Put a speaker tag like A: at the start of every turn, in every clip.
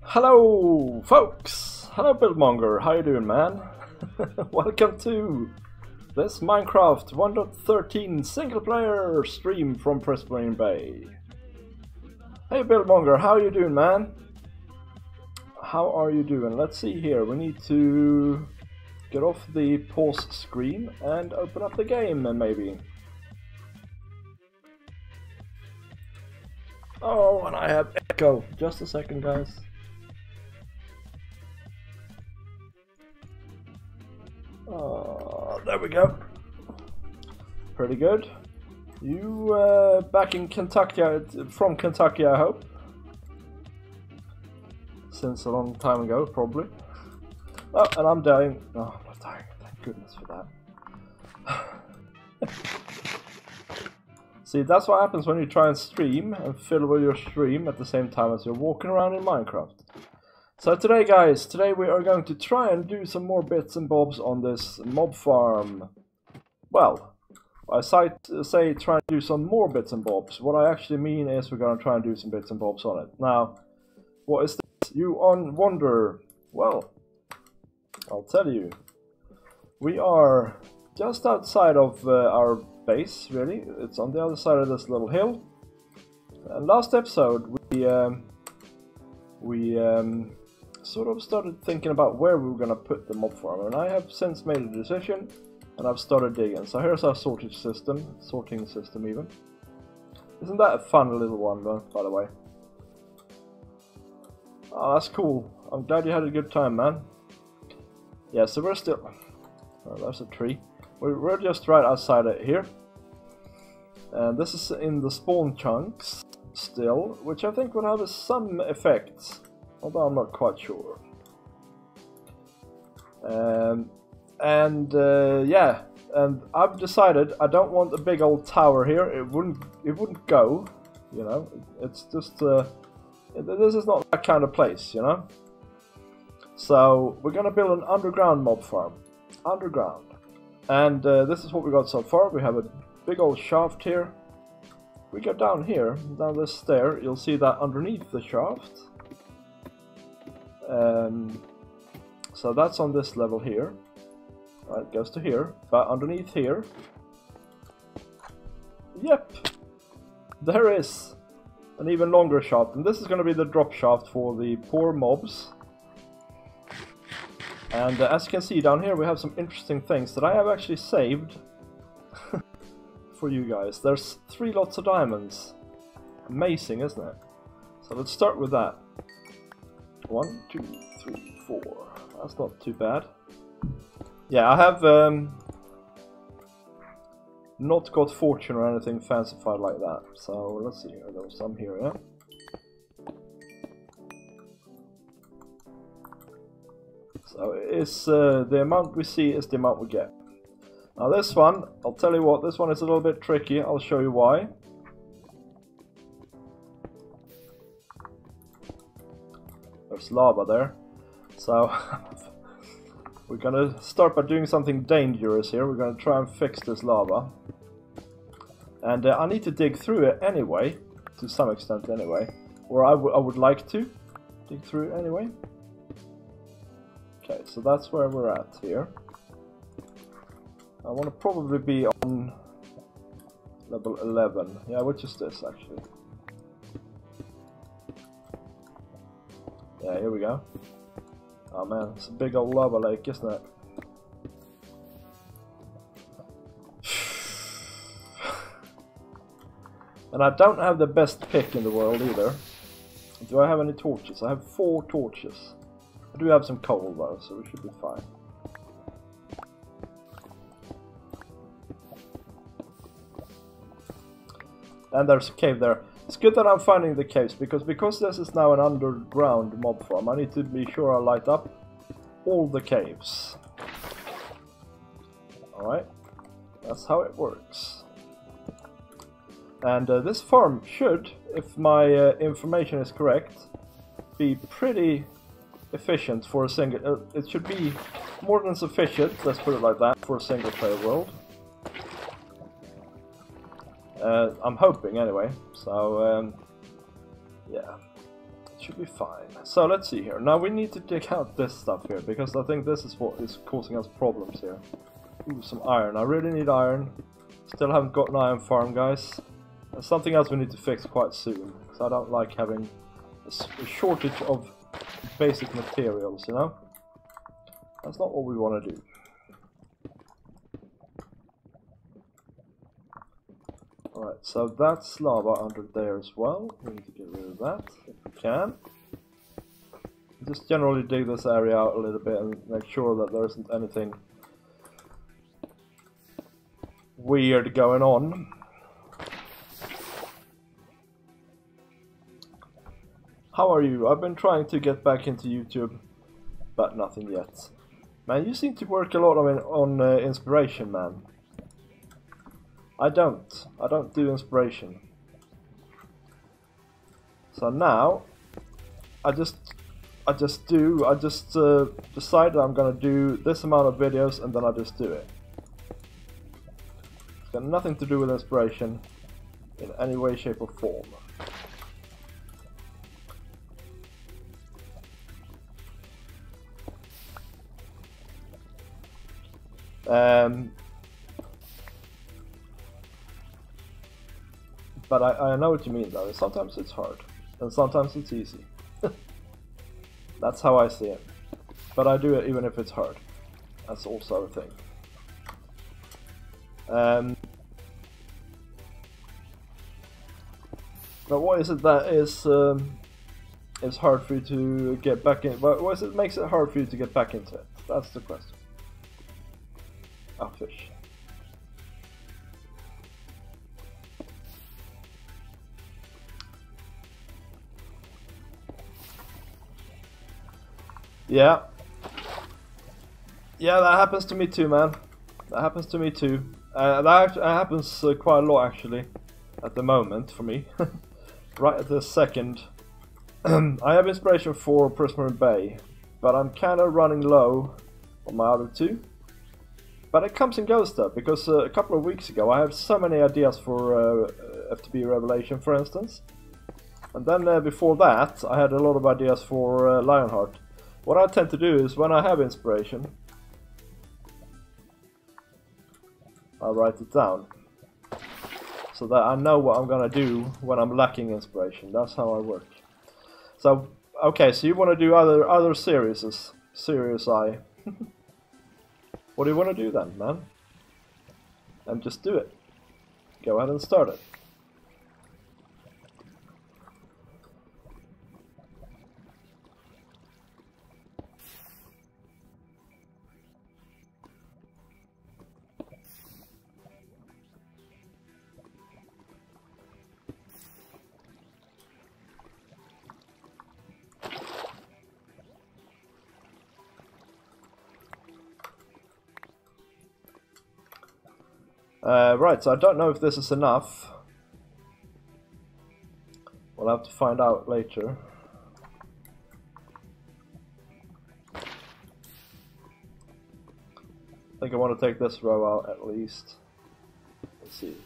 A: Hello, folks! Hello, Buildmonger. How you doing, man? Welcome to this Minecraft 1.13 single-player stream from Prismarine Bay. Hey, Buildmonger. How you doing, man? How are you doing? Let's see here. We need to get off the pause screen and open up the game, maybe. Oh, and I have echo. Just a second, guys. There we go. Pretty good. You back in Kentucky, from Kentucky, I hope. Since a long time ago, probably. Oh, and I'm dying. Oh, I'm not dying. Thank goodness for that. See, that's what happens when you try and stream and fill with your stream at the same time as you're walking around in Minecraft. So today, guys, we are going to try and do some more bits and bobs on this mob farm. Well, I say try and do some more bits and bobs. What I actually mean is we're going to try and do some bits and bobs on it. Now, what is this? You wonder. Well, I'll tell you. We are just outside of our base, really. It's on the other side of this little hill. And last episode, we sort of started thinking about where we were going to put the mob farm, and I have since made a decision and I've started digging. So here's our sorting system even. Isn't that a fun little one though, by the way? Oh, that's cool. I'm glad you had a good time, man. Yeah, so we're still... Oh, there's a tree. We're just right outside it here. And this is in the spawn chunks still, which I think will have some effects. Although I'm not quite sure. Yeah, and I've decided I don't want a big old tower here. It wouldn't go, you know. It's just this is not that kind of place, you know. So we're gonna build an underground mob farm, underground, and this is what we got so far. We have a big old shaft here. We go down here, down this stair. You'll see that underneath the shaft. So that's on this level here. Right, it goes to here, but underneath here, yep, there is an even longer shaft, and this is going to be the drop shaft for the poor mobs. And as you can see down here, we have some interesting things that I have actually saved for you guys. There's 3 lots of diamonds. Amazing, isn't it? So let's start with that. 1, 2, 3, 4. That's not too bad. Yeah, I have not got fortune or anything fancified like that. So let's see. There's some here, yeah. So it's the amount we see is the amount we get. Now this one, I'll tell you what. This one is a little bit tricky. I'll show you why. There's lava there, so we're gonna start by doing something dangerous here. We're gonna try and fix this lava, and I need to dig through it anyway, to some extent anyway, or I would like to dig through it anyway. Okay, so that's where we're at here. I want to probably be on level 11, yeah, which is this actually. Yeah, here we go. Oh man, it's a big old lava lake, isn't it? And I don't have the best pick in the world either. Do I have any torches? I have 4 torches. I do have some coal though, so we should be fine. And there's a cave there. It's good that I'm finding the caves, because this is now an underground mob farm, I need to be sure I light up all the caves. Alright, that's how it works. And this farm should, if my information is correct, be pretty efficient for a single... it should be more than sufficient, let's put it like that, for a single player world. I'm hoping anyway, so yeah. Should be fine. So let's see here. Now we need to dig out this stuff here, because I think this is what is causing us problems here. Ooh, some iron. I really need iron. Still haven't got an iron farm, guys. There's something else we need to fix quite soon, because I don't like having a shortage of basic materials, you know? That's not what we want to do. Alright, so that's lava under there as well. We need to get rid of that if we can. Just generally dig this area out a little bit and make sure that there isn't anything weird going on. How are you? I've been trying to get back into YouTube, but nothing yet. Man, you seem to work a lot on inspiration, man. I don't do inspiration. So now, I just decide that I'm gonna do this amount of videos and then I just do it. It's got nothing to do with inspiration in any way, shape or form. But I know what you mean though. Sometimes it's hard and sometimes it's easy. That's how I see it. But I do it even if it's hard. That's also a thing. But what is it that is hard for you to get back in? What is it makes it hard for you to get back into it? That's the question. Ah, fish. Yeah. Yeah, that happens to me too, man. That happens to me too. That happens quite a lot actually, at the moment for me. Right at this second. I have inspiration for Prismarine Bay, but I'm kind of running low on my other two. But it comes and goes though, because a couple of weeks ago I had so many ideas for FTB Revelation, for instance. And then before that I had a lot of ideas for Lionheart. What I tend to do is when I have inspiration, I write it down. So that I know what I'm gonna do when I'm lacking inspiration. That's how I work. So, okay, so you want to do other series, Serious Eye. What do you want to do then, man? And just do it. Go ahead and start it. Right, so I don't know if this is enough. We'll have to find out later. I think I want to take this row out at least. Let's see.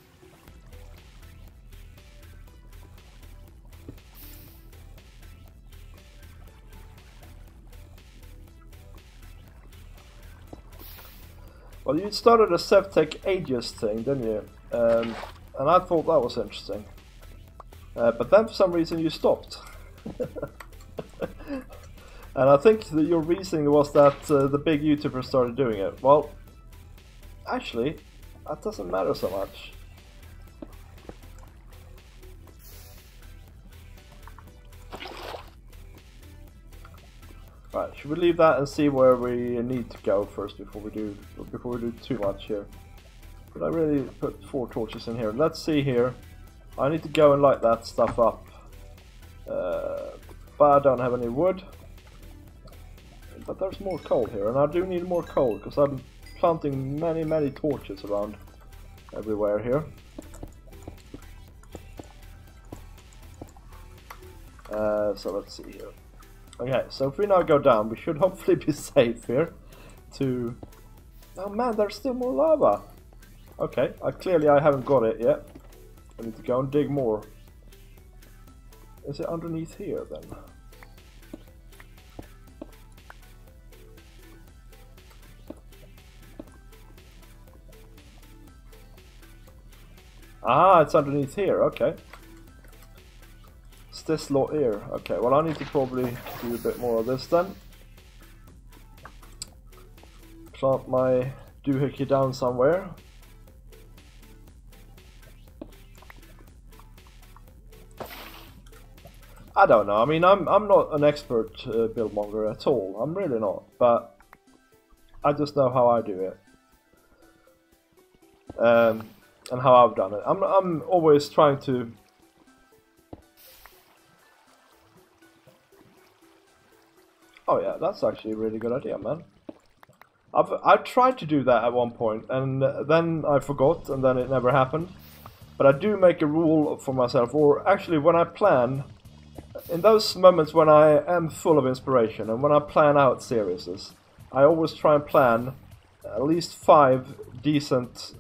A: Well, you started a Sevtech Aegis thing, didn't you? And I thought that was interesting. But then for some reason you stopped. And I think that your reasoning was that the big YouTubers started doing it. Well, actually, that doesn't matter so much. Right, should we leave that and see where we need to go first before we do too much here? But I really put 4 torches in here. Let's see here. I need to go and light that stuff up. But I don't have any wood. But there's more coal here, and I do need more coal because I'm planting many torches around everywhere here. So let's see here. Okay, so if we now go down, we should hopefully be safe here to... Oh man, there's still more lava! Okay, clearly I haven't got it yet. I need to go and dig more. Is it underneath here then? Ah, it's underneath here, okay. It's this lot here. Okay, well I need to probably do a bit more of this then. Plant my doohickey down somewhere. I don't know, I mean I'm not an expert buildmonger at all, I'm really not, but I just know how I do it. And how I've done it. I'm always trying to Oh yeah, that's actually a really good idea, man. I tried to do that at one point, and then I forgot, and then it never happened. But I do make a rule for myself, or actually when I plan, in those moments when I am full of inspiration, and when I plan out series, I always try and plan at least 5 decent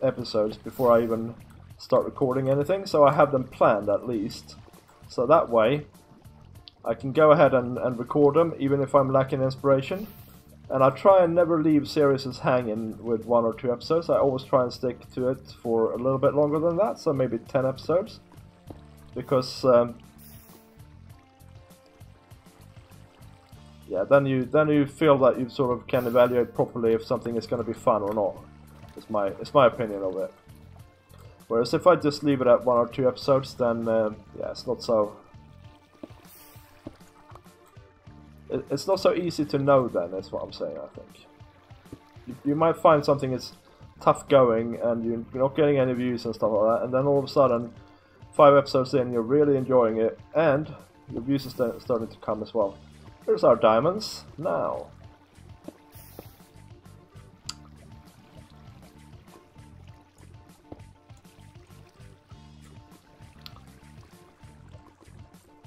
A: episodes before I even start recording anything, so I have them planned at least. So that way, I can go ahead and record them, even if I'm lacking inspiration. And I try and never leave series hanging with 1 or 2 episodes. I always try and stick to it for a little bit longer than that, so maybe 10 episodes. Because, yeah, then you feel that you sort of can evaluate properly if something is going to be fun or not. It's my opinion of it. Whereas if I just leave it at 1 or 2 episodes, then yeah, it's not so. It's not so easy to know then, that's what I'm saying, I think. You might find something is tough going and you're not getting any views and stuff like that, and then all of a sudden, 5 episodes in, you're really enjoying it, and your views are starting to come as well. Here's our diamonds, now.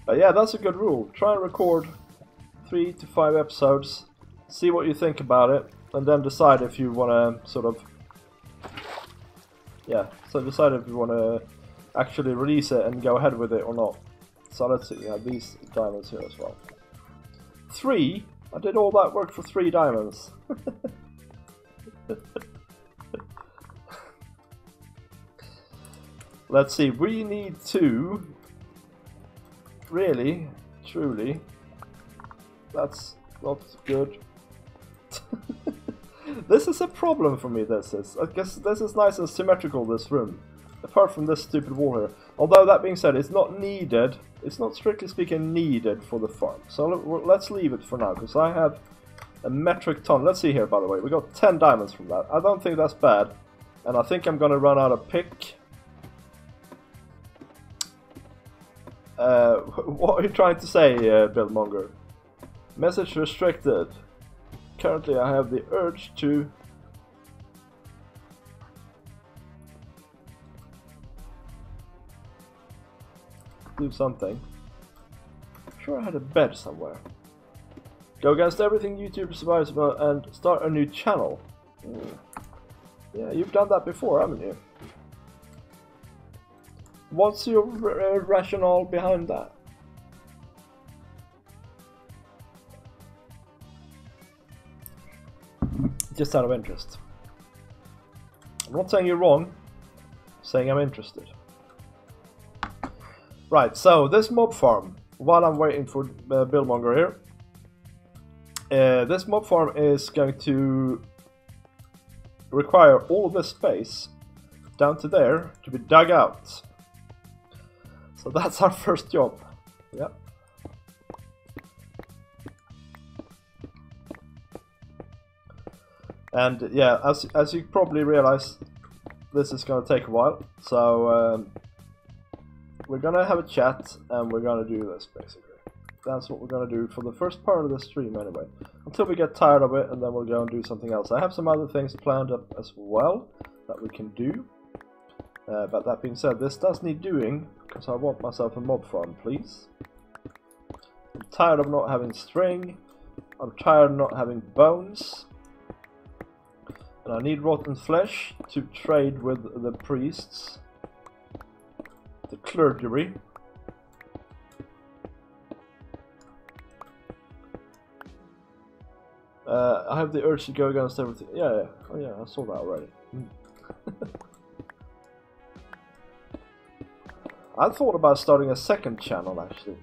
A: But yeah, that's a good rule. Try and record 3 to 5 episodes, see what you think about it, and then decide if you want to sort of, yeah, so decide if you want to actually release it and go ahead with it or not. So let's see, I have these diamonds here as well. 3? I did all that work for 3 diamonds. Let's see, we need to, really, truly, that's not good. This is a problem for me, this is. I guess this is nice and symmetrical, this room. Apart from this stupid wall here. Although, that being said, it's not needed. It's not strictly speaking needed for the farm. So let's leave it for now, because I have a metric ton. Let's see here, by the way. We got 10 diamonds from that. I don't think that's bad. And I think I'm going to run out of pick. What are you trying to say, Buildmonger? Message restricted. Currently I have the urge to do something. I'm sure I had a bed somewhere. Go against everything YouTube survives about and start a new channel. Yeah, you've done that before, haven't you? What's your rationale behind that? Just out of interest. I'm not saying you're wrong, I'm saying I'm interested. Right, so this mob farm, while I'm waiting for Buildmonger here, this mob farm is going to require all of this space down to there to be dug out. So that's our first job. Yep. And yeah, as you probably realize, this is going to take a while. So we're going to have a chat and we're going to do this basically. That's what we're going to do for the first part of the stream anyway. Until we get tired of it, and then we'll go and do something else. I have some other things planned up as well that we can do. But that being said, this does need doing, because I want myself a mob farm, please. I'm tired of not having string. I'm tired of not having bones. And I need rotten flesh to trade with the priests. The clergy. I have the urge to go against everything. Yeah. Oh yeah, I saw that already. I thought about starting a second channel actually.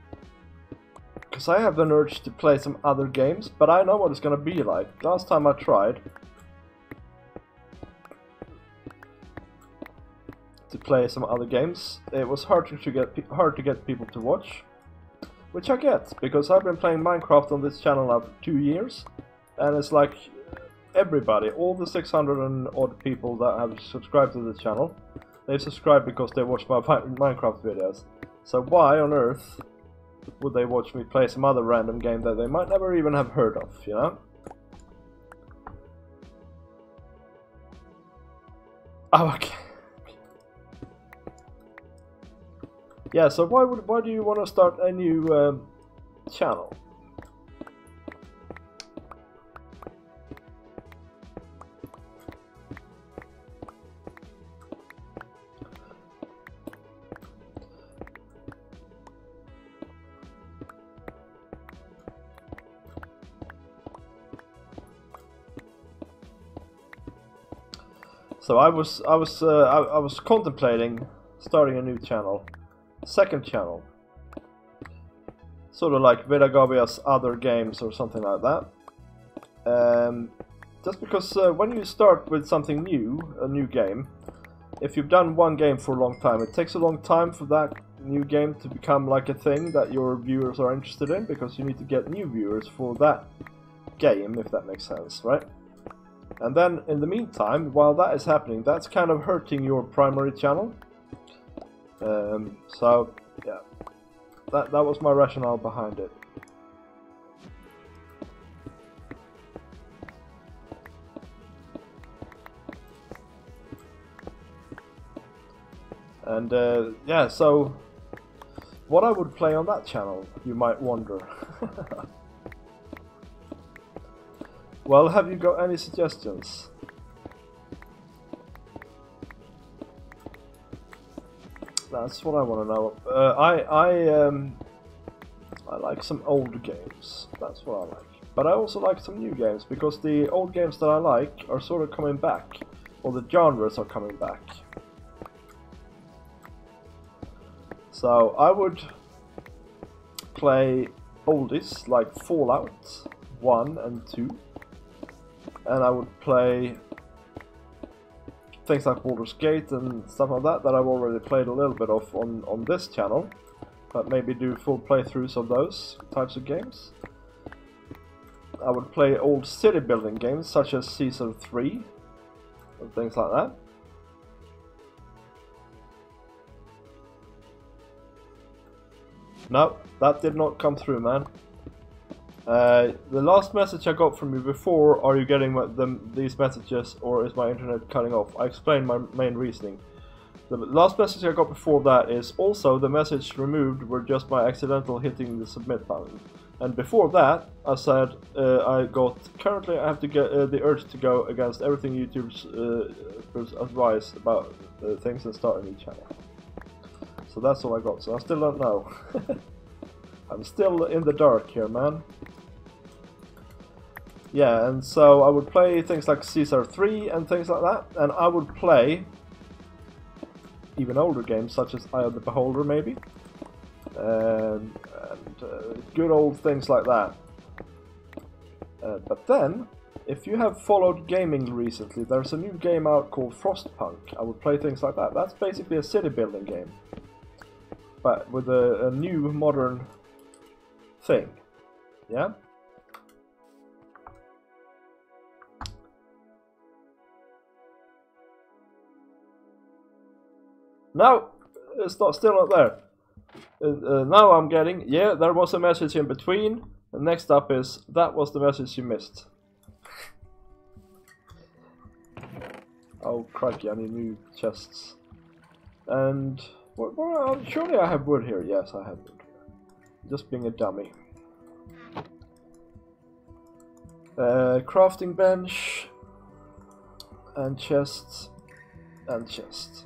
A: Because I have an urge to play some other games, but I know what it's gonna be like. Last time I tried to play some other games, it was hard to get people to watch. Which I get, because I've been playing Minecraft on this channel now for 2 years, and it's like everybody, all the 600 and odd people that have subscribed to the channel, they've subscribed because they watch my Minecraft videos. So why on earth would they watch me play some other random game that they might never even have heard of, you know? Oh, okay. Yeah, so why do you want to start a new channel? So I was contemplating starting a new channel. Second channel, sort of like Vidagabia's other games or something like that. Just because when you start with something new, a new game, if you've done one game for a long time, it takes a long time for that new game to become like a thing that your viewers are interested in, because you need to get new viewers for that game, if that makes sense, right? And then in the meantime, while that is happening, that's kind of hurting your primary channel. So yeah, that was my rationale behind it. And yeah, so what I would play on that channel, you might wonder. Well, have you got any suggestions? That's what I want to know. I like some old games. That's what I like. But I also like some new games, because the old games that I like are sort of coming back, or the genres are coming back. So I would play oldies like Fallout 1 and 2, and I would play things like Baldur's Gate and stuff like that I've already played a little bit of on this channel, but maybe do full playthroughs of those types of games. I would play old city building games such as Caesar 3 and things like that. No, that did not come through, man. The last message I got from you before, are you getting these messages or is my internet cutting off? I explained my main reasoning. The last message I got before that is also the message removed were just by accidental hitting the submit button. And before that, I said currently I have to get the urge to go against everything YouTube's advice about things and start a new channel. So that's all I got, so I still don't know. I'm still in the dark here, man. Yeah, and so I would play things like Caesar 3 and things like that, and I would play even older games such as Eye of the Beholder, maybe, and good old things like that. But then, if you have followed gaming recently, there's a new game out called Frostpunk. I would play things like that. That's basically a city building game, but with a new modern thing. Yeah? No, it's still not there. Now I'm getting, yeah, there was a message in between. And next up is, that was the message you missed. Oh crikey, I need new chests. And, well, surely I have wood here. Yes, I have wood here. Just being a dummy. Crafting bench. And chests. And chests.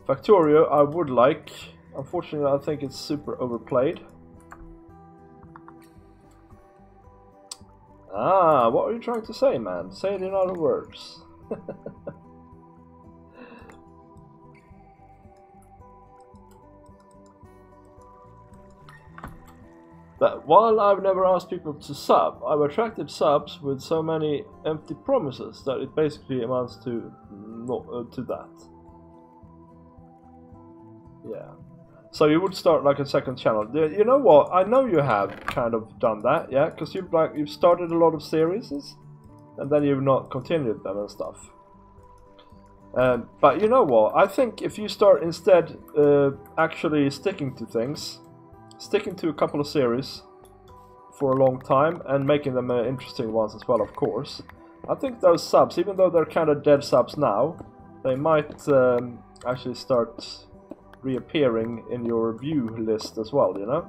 A: Factorio I would like. Unfortunately, I think it's super overplayed. Ah, what are you trying to say, man? Say it in other words. But while I've never asked people to sub, I've attracted subs with so many empty promises that it basically amounts to to that. Yeah. So you would start like a second channel. You know what? I know you have kind of done that, yeah, because you've started a lot of series, and then you've not continued them and stuff. But you know what? I think if you start instead actually sticking to things. Sticking to a couple of series for a long time and making them interesting ones as well, of course. I think those subs, even though they're kind of dead subs now, they might actually start reappearing in your view list as well, you know?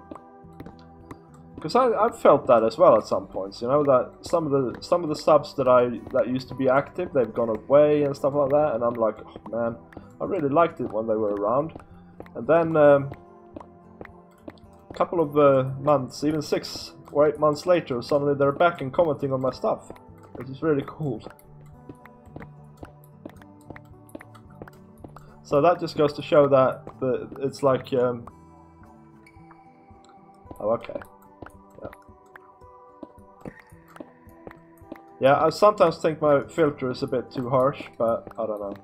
A: Because I've felt that as well at some points, you know, that some of the subs that used to be active, they've gone away and stuff like that, and I'm like, oh man, I really liked it when they were around. And then couple of months, even 6 or 8 months later, suddenly they're back and commenting on my stuff, which is really cool. So that just goes to show that it's like, oh, okay, yeah, I sometimes think my filter is a bit too harsh, but I don't know.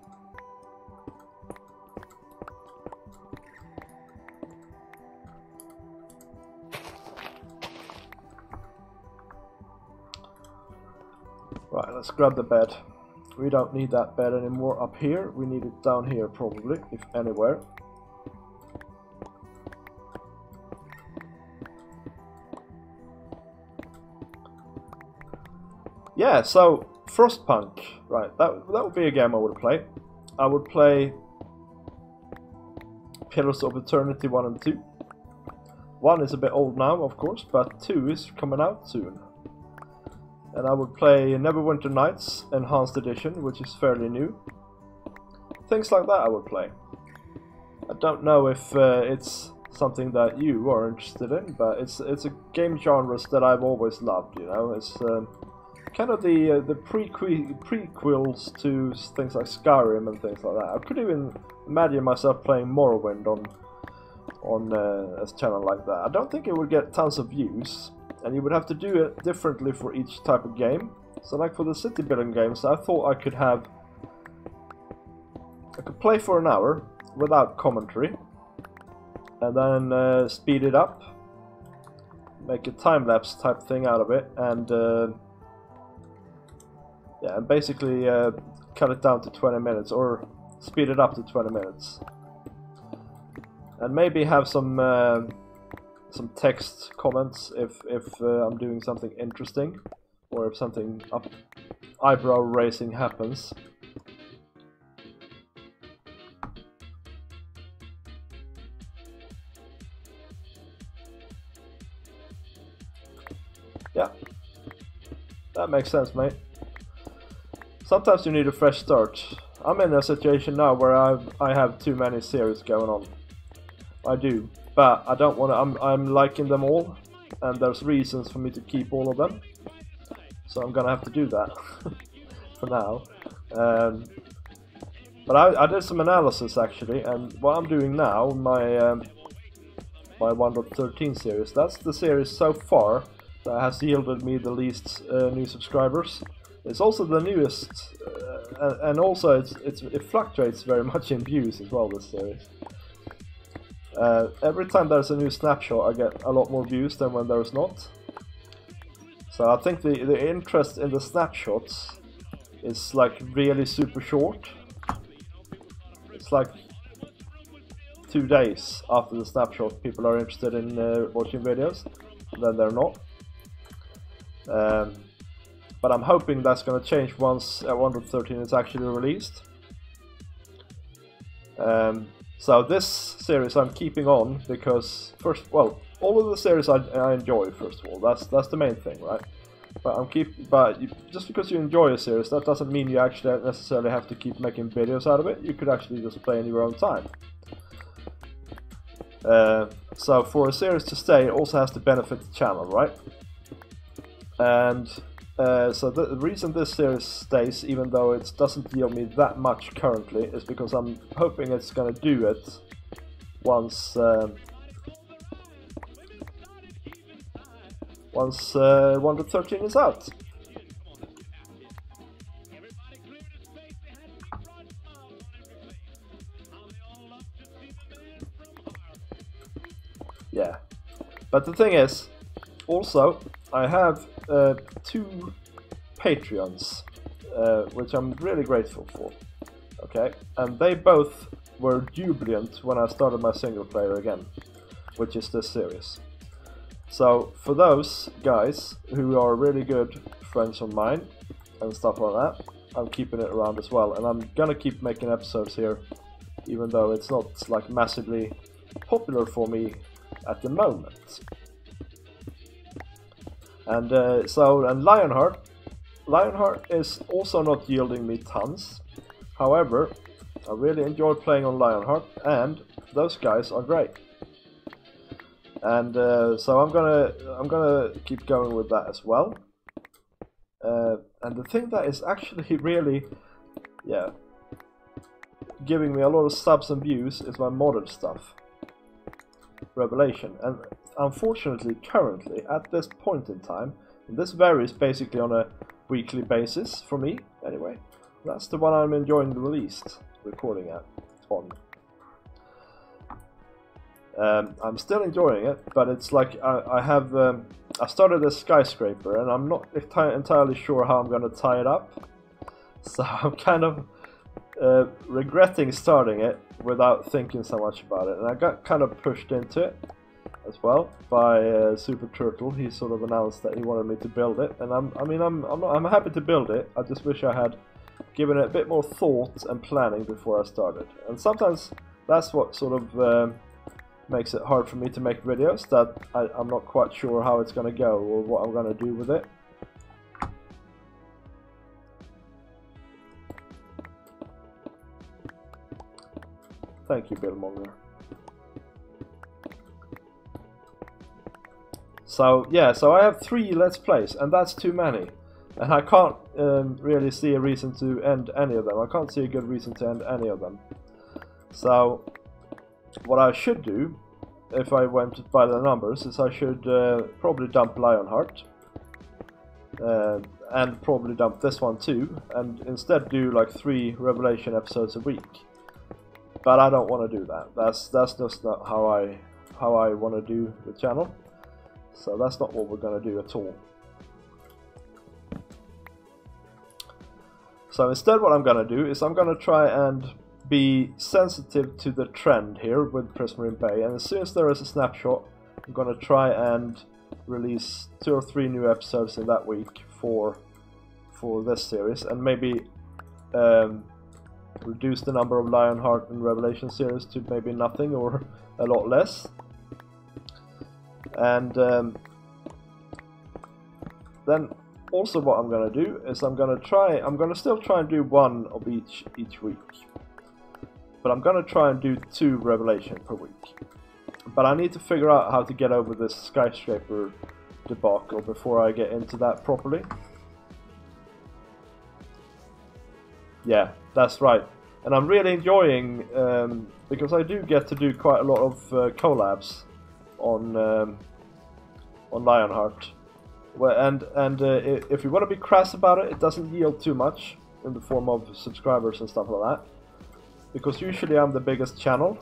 A: Right, let's grab the bed. We don't need that bed anymore up here. We need it down here probably, if anywhere. Yeah, so Frostpunk. Right, that would be a game I would play. I would play Pillars of Eternity 1 and 2. 1 is a bit old now, of course, but 2 is coming out soon. And I would play Neverwinter Nights Enhanced Edition, which is fairly new. Things like that I would play. I don't know if it's something that you are interested in, but it's a game genres that I've always loved, you know. It's kind of the prequels to things like Skyrim and things like that. I could even imagine myself playing Morrowind on a channel like that. I don't think it would get tons of views, and you would have to do it differently for each type of game. So like for the city building games, I thought I could play for an hour without commentary, and then speed it up, make a time-lapse type thing out of it, and yeah, and basically cut it down to 20 minutes, or speed it up to 20 minutes. And maybe have some text comments if I'm doing something interesting, or if something eyebrow raising happens. Yeah, that makes sense, mate. Sometimes you need a fresh start. I'm in a situation now where I have too many series going on. I do, but I don't want to. I'm liking them all, and there's reasons for me to keep all of them. So I'm gonna have to do that for now. But I did some analysis actually, and what I'm doing now, my 1.13 series, that's the series so far that has yielded me the least new subscribers. It's also the newest, and also it fluctuates very much in views as well, this series. Every time there's a new snapshot I get a lot more views than when there's not. So I think the interest in the snapshots is like really super short. It's like 2 days after the snapshot people are interested in watching videos, then they're not. But I'm hoping that's going to change once 1.13 is actually released. So this series I'm keeping on because well, all of the series I enjoy. First of all, that's the main thing, right? But just because you enjoy a series, that doesn't mean you actually necessarily have to keep making videos out of it. You could actually just play in your own time. So for a series to stay, it also has to benefit the channel, right? And So the reason this series stays, even though it doesn't yield me that much currently, is because I'm hoping it's gonna do it once 1.13 is out. Yeah, but the thing is, also I have 2 Patreons, which I'm really grateful for. Okay, and they both were jubilant when I started my single player again, which is this series. So for those guys who are really good friends of mine and stuff like that, I'm keeping it around as well, and I'm gonna keep making episodes here, even though it's not like massively popular for me at the moment. And and Lionheart is also not yielding me tons. However, I really enjoy playing on Lionheart, and those guys are great. And so I'm gonna keep going with that as well. And the thing that is actually really, yeah, giving me a lot of subs and views is my modded stuff, Revelation. And unfortunately, currently at this point in time, and this varies basically on a weekly basis for me. Anyway, that's the one I'm enjoying the least recording on. I'm still enjoying it, but it's like I started a skyscraper, and I'm not entirely sure how I'm gonna tie it up. So I'm kind of regretting starting it without thinking so much about it, and I got kind of pushed into it as well by Super Turtle. He sort of announced that he wanted me to build it, and I'm happy to build it. I just wish I had given it a bit more thought and planning before I started. And sometimes that's what sort of makes it hard for me to make videos, that I'm not quite sure how it's gonna go or what I'm gonna do with it. Thank you, Billmonger. So yeah, so I have 3 Let's Plays, and that's too many. And I can't really see a reason to end any of them. I can't see a good reason to end any of them. So what I should do, if I went by the numbers, is I should probably dump Lionheart. And probably dump this one too, and instead do like 3 Revelation episodes a week. But I don't want to do that. That's just not how I want to do the channel. So that's not what we're going to do at all. So instead what I'm going to do is I'm going to try and be sensitive to the trend here with Prismarine Bay, and as soon as there is a snapshot, I'm going to try and release 2 or 3 new episodes in that week for this series, and maybe reduce the number of Lionheart and Revelation series to maybe nothing or a lot less. And then also what I'm gonna do is I'm gonna still try and do 1 of each week, but I'm gonna try and do 2 Revelation per week. But I need to figure out how to get over this skyscraper debacle before I get into that properly. Yeah, that's right. And I'm really enjoying, because I do get to do quite a lot of collabs on Lionheart. Well, and if you want to be crass about it, it doesn't yield too much in the form of subscribers and stuff like that. Because usually I'm the biggest channel.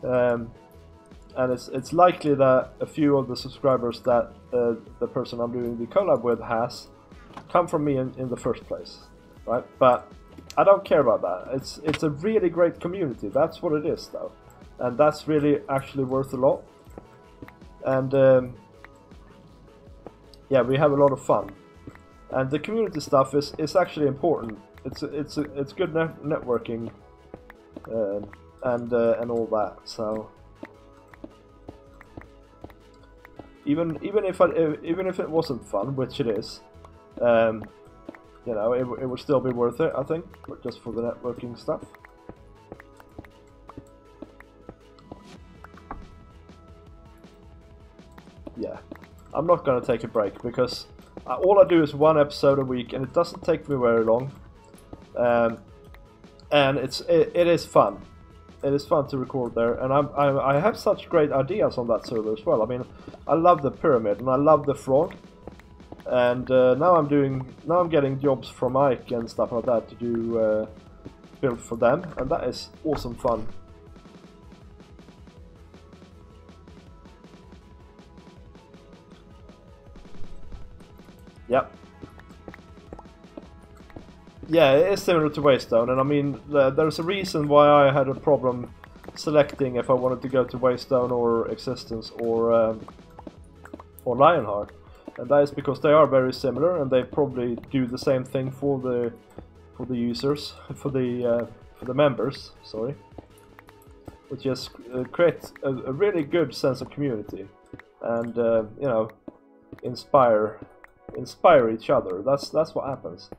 A: And it's likely that a few of the subscribers that the person I'm doing the collab with has come from me in the first place, right? But I don't care about that. It's a really great community. That's what it is, though, and that's really actually worth a lot. And yeah, we have a lot of fun, and the community stuff is actually important. It's good networking and all that. So even if it wasn't fun, which it is, you know, it would still be worth it, I think, but just for the networking stuff. Yeah, I'm not gonna take a break because all I do is 1 episode a week, and it doesn't take me very long. And it is fun. It is fun to record there, and I have such great ideas on that server as well. I mean, I love the pyramid and I love the frog, and now I'm getting jobs from Ike and stuff like that to do build for them, and that is awesome fun. Yep. Yeah, it is similar to Waystone, and I mean, there's a reason why I had a problem selecting if I wanted to go to Waystone or Existence or Lionheart, and that is because they are very similar, and they probably do the same thing for the users, for the members, sorry, which is create a really good sense of community, and you know, inspire each other. That's what happens.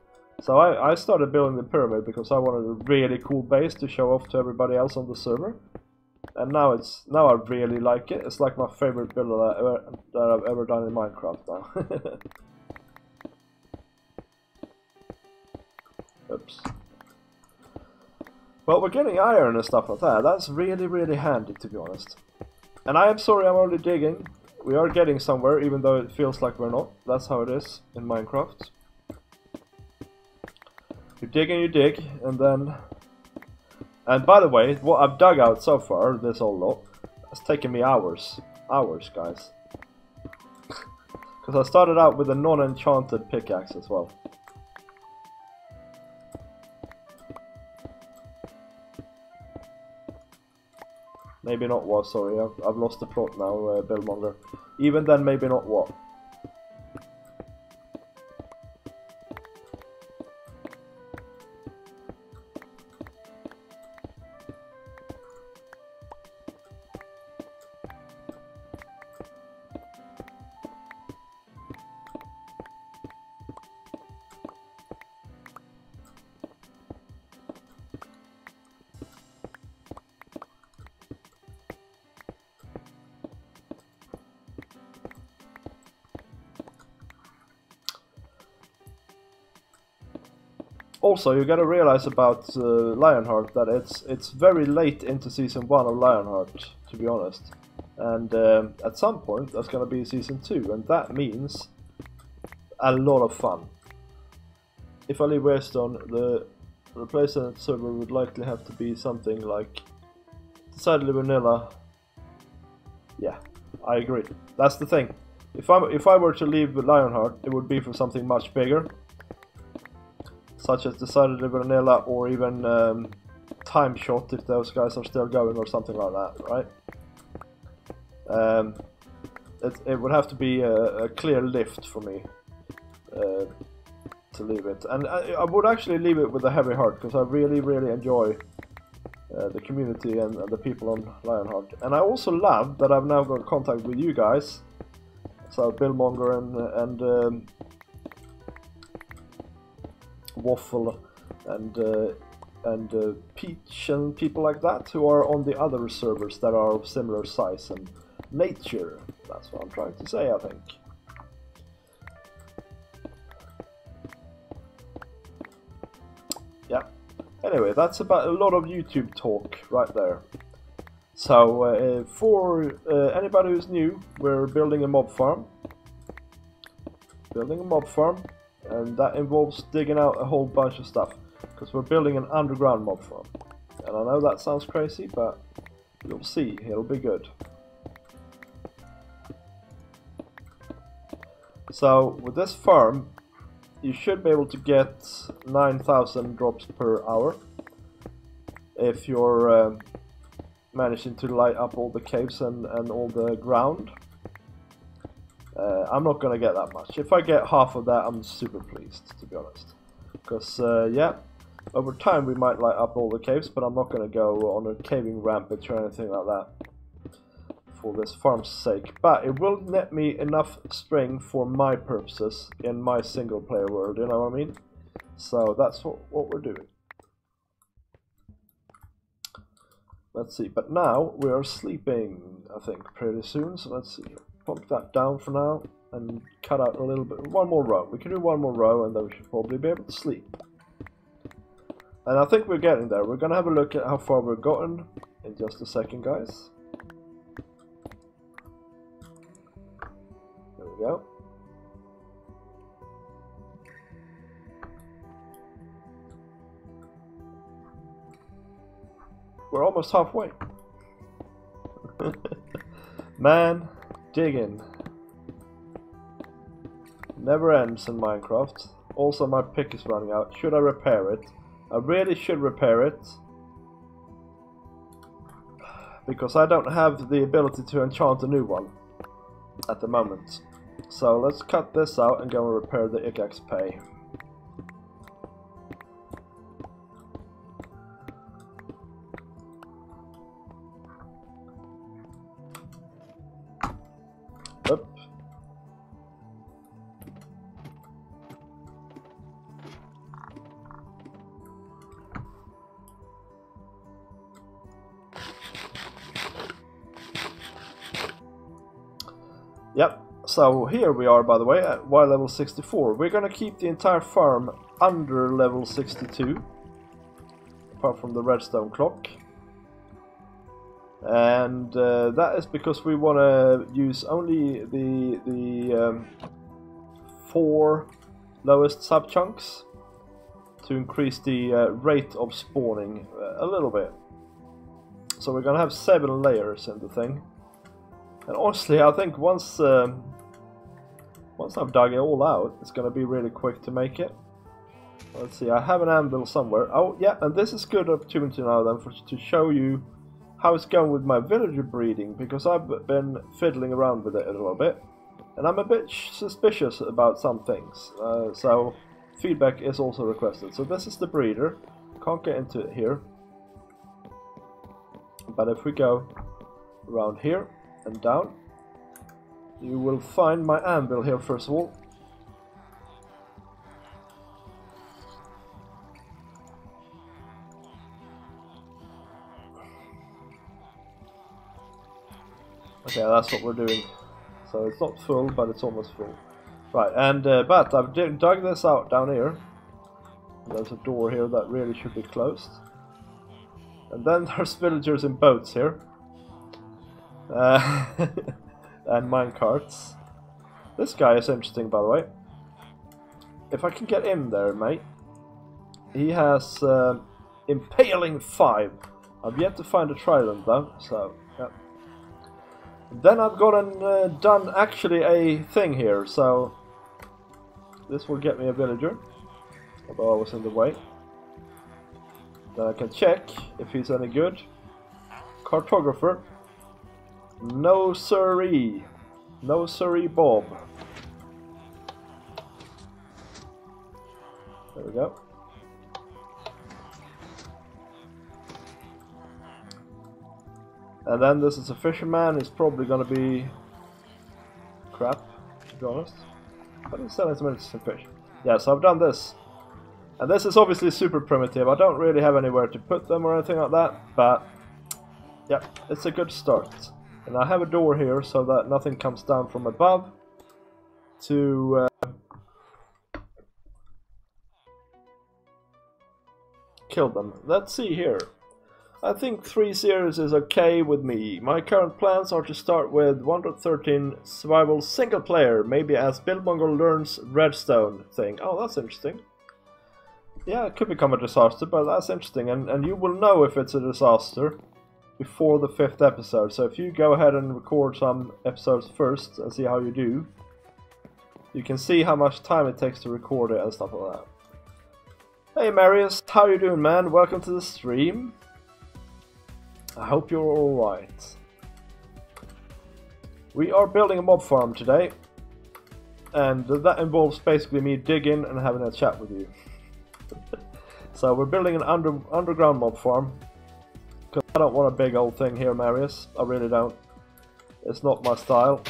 A: So I started building the pyramid because I wanted a really cool base to show off to everybody else on the server, and now I really like it. It's like my favorite build that I've ever done in Minecraft now. Oops. Well, we're getting iron and stuff like that. That's really handy, to be honest. And I am sorry I'm only digging. We are getting somewhere, even though it feels like we're not. That's how it is in Minecraft. You dig and you dig, and then... And by the way, what I've dug out so far, this whole lot, has taken me hours. Hours, guys. Because I started out with a non-enchanted pickaxe as well. Maybe not what, sorry, I've lost the plot now, Billmonger. Even then, maybe not what. Also, you gotta realize about Lionheart that it's very late into Season 1 of Lionheart, to be honest. And at some point, that's gonna be Season 2, and that means a lot of fun. If I leave Waystone, the replacement server would likely have to be something like decidedly vanilla. Yeah, I agree. That's the thing. If I were to leave Lionheart, it would be for something much bigger, such as decidedly vanilla, or even Time Shot, if those guys are still going, or something like that, right? It would have to be a clear lift for me to leave it, and I would actually leave it with a heavy heart, because I really enjoy the community and the people on Lionheart. And I also love that I've now got contact with you guys, so Billmonger and Waffle and Peach and people like that, who are on the other servers that are of similar size and nature. That's what I'm trying to say, I think. Yeah. Anyway, that's about a lot of YouTube talk right there. So for anybody who's new, we're building a mob farm. And that involves digging out a whole bunch of stuff, because we're building an underground mob farm. And I know that sounds crazy, but you'll see, it'll be good. So with this farm, you should be able to get 9,000 drops per hour if you're managing to light up all the caves and all the ground. I'm not gonna get that much. If I get half of that, I'm super pleased, to be honest. Because, yeah, over time we might light up all the caves, but I'm not gonna go on a caving rampage or anything like that for this farm's sake. But it will net me enough string for my purposes in my single player world, you know what I mean? So that's what we're doing. Let's see, but now we are sleeping, I think, pretty soon, so let's see. Pump that down for now. and cut out a little bit. One more row. We can do one more row and then we should probably be able to sleep. And I think we're getting there. We're gonna have a look at how far we've gotten in just a second, guys. There we go. We're almost halfway. Man, digging. Never ends in Minecraft. Also, my pick is running out. Should I repair it? I really should repair it. Because I don't have the ability to enchant a new one at the moment. So let's cut this out and go and repair the Ikax pay. Up. Yep, so here we are, by the way, at Y level 64. We're gonna keep the entire farm under level 62, apart from the redstone clock. And that is because we want to use only the 4 lowest sub-chunks to increase the rate of spawning a little bit. So we're gonna have 7 layers in the thing. And honestly, I think once I've dug it all out, it's gonna be really quick to make it. Let's see, I have an anvil somewhere. Oh yeah, and this is good opportunity now then to show you how it's going with my villager breeding, because I've been fiddling around with it a little bit, and I'm a bit suspicious about some things. So feedback is also requested. So this is the breeder. Can't get into it here, but if we go around here and down, you will find my anvil here first of all. Okay, that's what we're doing. So it's not full, but it's almost full. Right, and but I've dug this out down here. There's a door here that really should be closed. And then there's villagers in boats here. And minecarts. This guy is interesting, by the way. If I can get in there, mate. He has Impaling 5. I've yet to find a trident though, so yeah. Then I've gone and done actually a thing here, so this will get me a villager, although I was in the way. Then I can check if he's any good. Cartographer. No siree. No siree Bob. There we go. And then this is a fisherman. He's probably gonna be crap, to be honest. But he's selling some interesting fish. Yeah, so I've done this. And this is obviously super primitive. I don't really have anywhere to put them or anything like that, but yeah, it's a good start. And I have a door here so that nothing comes down from above to kill them. Let's see here. I think 3 series is okay with me. My current plans are to start with 1.13 survival single player, maybe as Billmonger learns redstone thing. Oh, that's interesting. Yeah, it could become a disaster, but that's interesting. And you will know if it's a disaster before the 5th episode. So if you go ahead and record some episodes first and see how you do, you can see how much time it takes to record it and stuff like that. Hey Marius, how you doing, man? Welcome to the stream. I hope you're alright. We are building a mob farm today, and that involves basically me digging and having a chat with you. So we're building an underground mob farm, because I don't want a big old thing here, Marius. I really don't. It's not my style,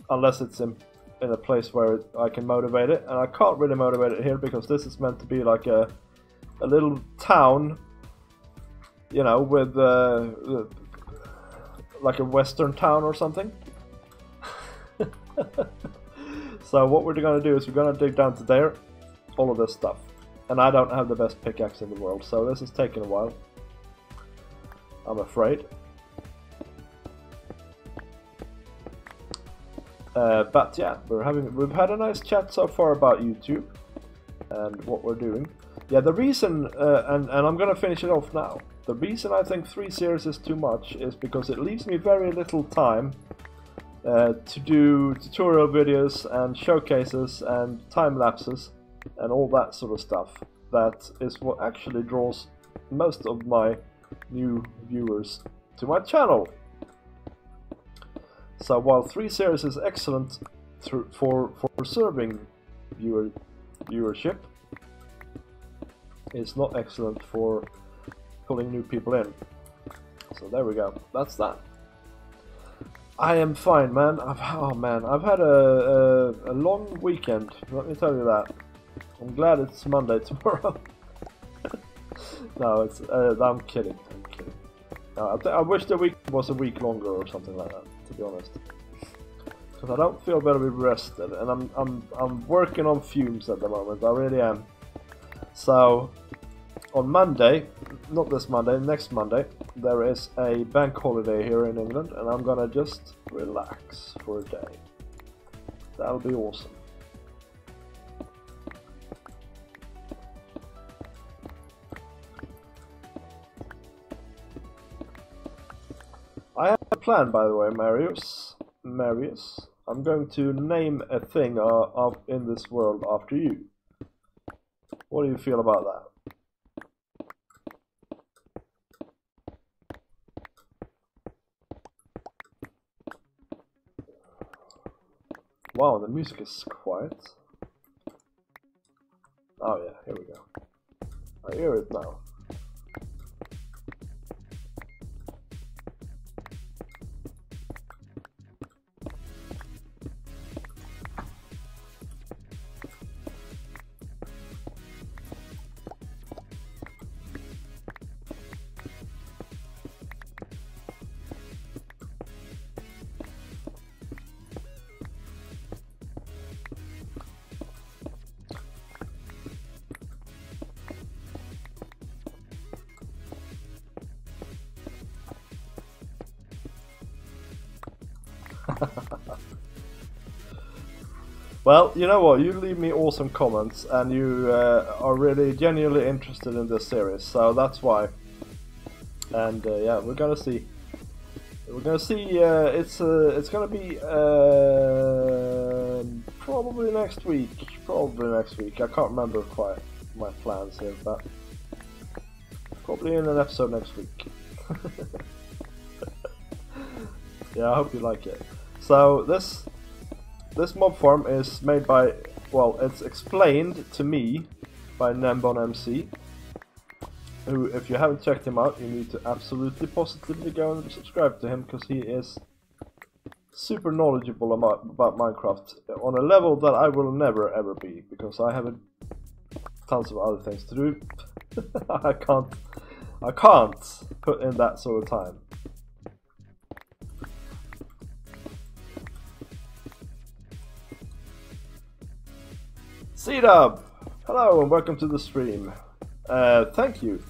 A: unless it's in a place where I can motivate it, and I can't really motivate it here because this is meant to be like a little town, you know, with like a western town or something. So what we're gonna do is we're gonna dig down to there, all of this stuff. And I don't have the best pickaxe in the world, so this is taking a while, I'm afraid. But yeah, we've had a nice chat so far about YouTube and what we're doing. Yeah, the reason, and I'm gonna finish it off now. The reason I think 3 series is too much is because it leaves me very little time to do tutorial videos and showcases and time lapses and all that sort of stuff. That is what actually draws most of my new viewers to my channel. So while 3 series is excellent for serving viewership, it's not excellent for pulling new people in. So there we go. That's that. I am fine, man. I've had a long weekend. Let me tell you that. I'm glad it's Monday tomorrow. No, it's I'm kidding. No, I wish the week was a week longer or something like that, to be honest. Because I don't feel very rested, and I'm working on fumes at the moment. I really am. So on Monday, not this Monday, next Monday, there is a bank holiday here in England, and I'm gonna just relax for a day. That'll be awesome. I have a plan, by the way, Marius. I'm going to name a thing in this world after you. What do you feel about that? Wow, the music is quiet. Oh yeah, here we go. I hear it now. Well, you know what, you leave me awesome comments and you are really genuinely interested in this series, so that's why. And yeah, we're gonna see. It's gonna be probably next week. I can't remember quite my plans here, but probably in an episode next week. Yeah, I hope you like it. So this mob farm is made by, well, it's explained to me by NembonMC, who, if you haven't checked him out, you need to absolutely positively go and subscribe to him, because he is super knowledgeable about Minecraft on a level that I will never ever be, because I have tons of other things to do. I can't put in that sort of time. C-Dub! Hello and welcome to the stream. Thank you.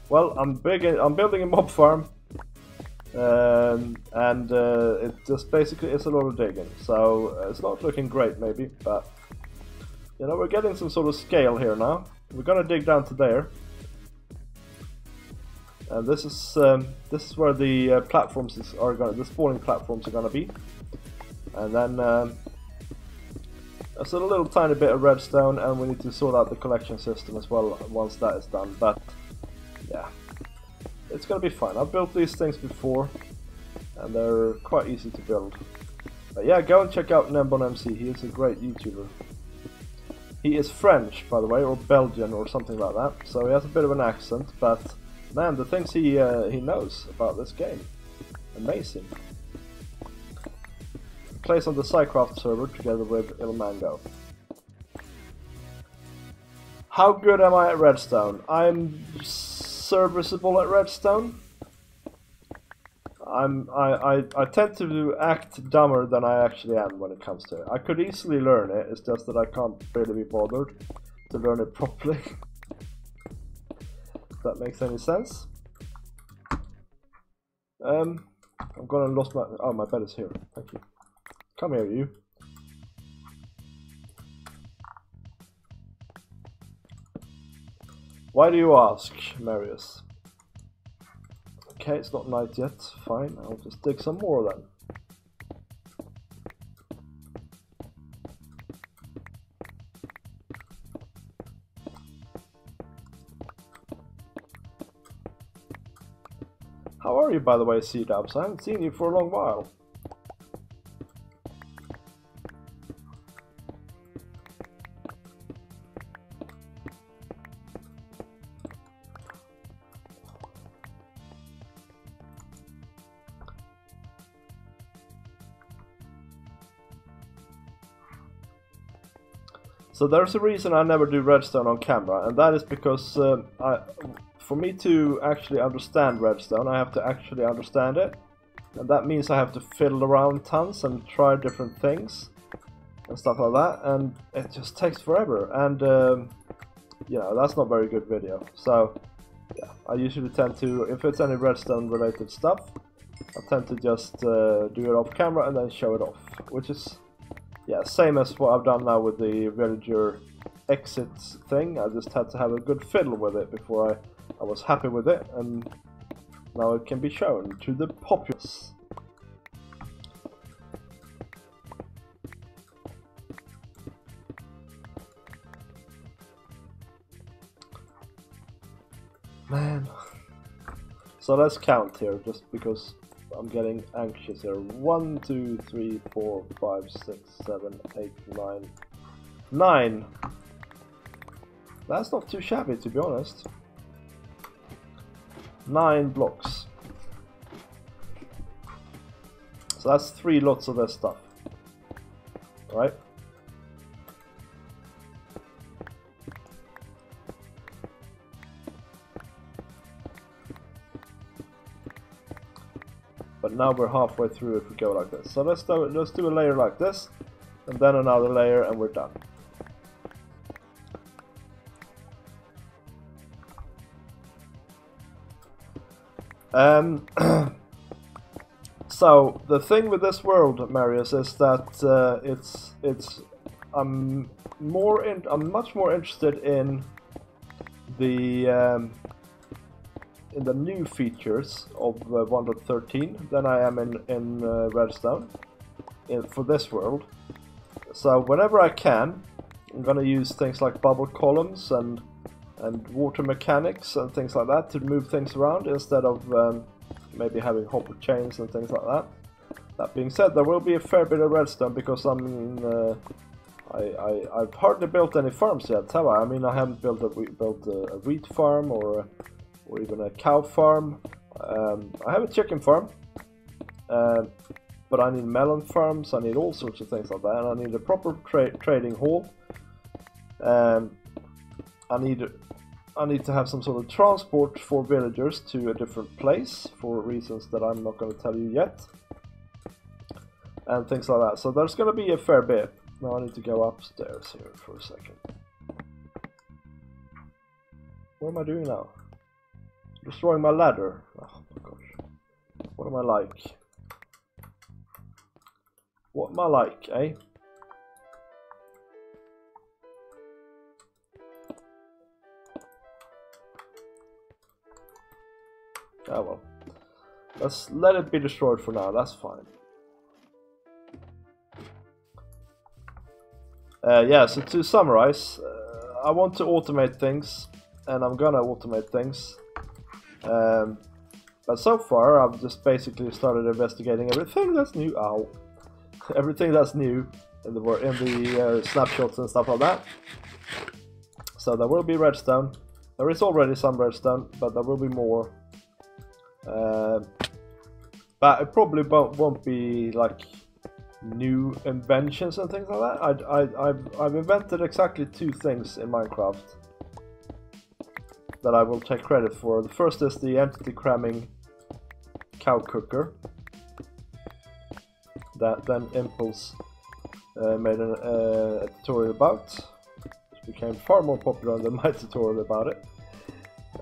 A: Well, I'm building a mob farm, and it just basically is a lot of digging. So it's not looking great, maybe, but you know, we're getting some sort of scale here now. We're gonna dig down to there, and this is where the platforms the spawning platforms are gonna be, and then. There's a little tiny bit of redstone, and we need to sort out the collection system as well once that is done, but yeah, it's gonna be fine. I've built these things before and they're quite easy to build. But yeah, go and check out NembonMC, he is a great YouTuber. He is French, by the way, or Belgian or something like that, so he has a bit of an accent, but man, the things he knows about this game, amazing. Plays on the Psycraft server together with Ilmango. How good am I at redstone? I'm serviceable at redstone. I tend to act dumber than I actually am when it comes to it. I could easily learn it, it's just that I can't really be bothered to learn it properly. If that makes any sense. I'm gonna lose my... Oh, my bed is here. Thank you. Come here, you. Why do you ask, Marius? Okay, it's not night yet. Fine, I'll just dig some more then. How are you, by the way, C-Dubs? I haven't seen you for a long while. So there's a reason I never do redstone on camera, and that is because for me to actually understand redstone, I have to actually understand it. And that means I have to fiddle around tons and try different things and stuff like that, and it just takes forever. And you know, that's not very good video. So yeah, I usually tend to, if it's any redstone related stuff, I tend to just do it off camera and then show it off, which is, yeah, same as what I've done now with the villager exits thing. I just had to have a good fiddle with it before I was happy with it, and now it can be shown to the populace. Man. So let's count here, just because I'm getting anxious here. 1, 2, 3, 4, 5, 6, 7, 8, 9. 9! That's not too shabby, to be honest. 9 blocks. So that's 3 lots of this stuff. Right? But now we're halfway through if we go like this. So let's do a layer like this, and then another layer, and we're done. So the thing with this world, Marius, is that I'm much more interested in the new features of 1.13 than I am in Redstone for this world. So whenever I can, I'm gonna use things like bubble columns and water mechanics and things like that to move things around instead of maybe having hopper chains and things like that. That being said, there will be a fair bit of redstone because I've hardly built any farms yet, have I? I mean, I haven't built a wheat farm or even a cow farm. I have a chicken farm, but I need melon farms, I need all sorts of things like that, and I need a proper trading hall. I need to have some sort of transport for villagers to a different place for reasons that I'm not going to tell you yet, and things like that. So there's going to be a fair bit. Now I need to go upstairs here for a second. What am I doing now? Destroying my ladder. Oh my gosh. What am I like? What am I like, eh? Oh well. Let's let it be destroyed for now, that's fine. Yeah, so to summarize, I want to automate things, and I'm gonna automate things. But so far, I've just basically started investigating everything that's new. Ow! Everything that's new in the snapshots and stuff like that. So there will be redstone. There is already some redstone, but there will be more. But it probably won't be like new inventions and things like that. I've invented exactly 2 things in Minecraft that I will take credit for. The first is the entity cramming cow cooker that then Impulse made a tutorial about. It became far more popular than my tutorial about it.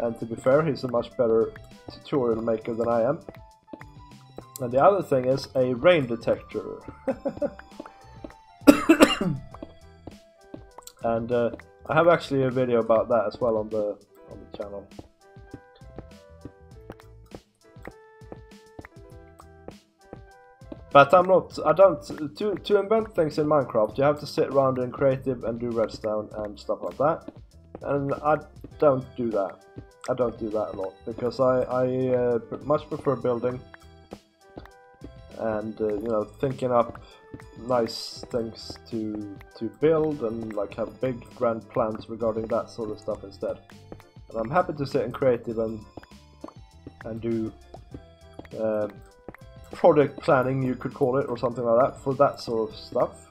A: And to be fair, he's a much better tutorial maker than I am. And the other thing is a rain detector. And I have actually a video about that as well on the channel. But to invent things in Minecraft, you have to sit around in creative and do redstone and stuff like that. And I don't do that. I don't do that a lot, because I much prefer building and you know, thinking up nice things to build and like have big grand plans regarding that sort of stuff instead. And I'm happy to sit in creative and do project planning, you could call it, or something like that, for that sort of stuff.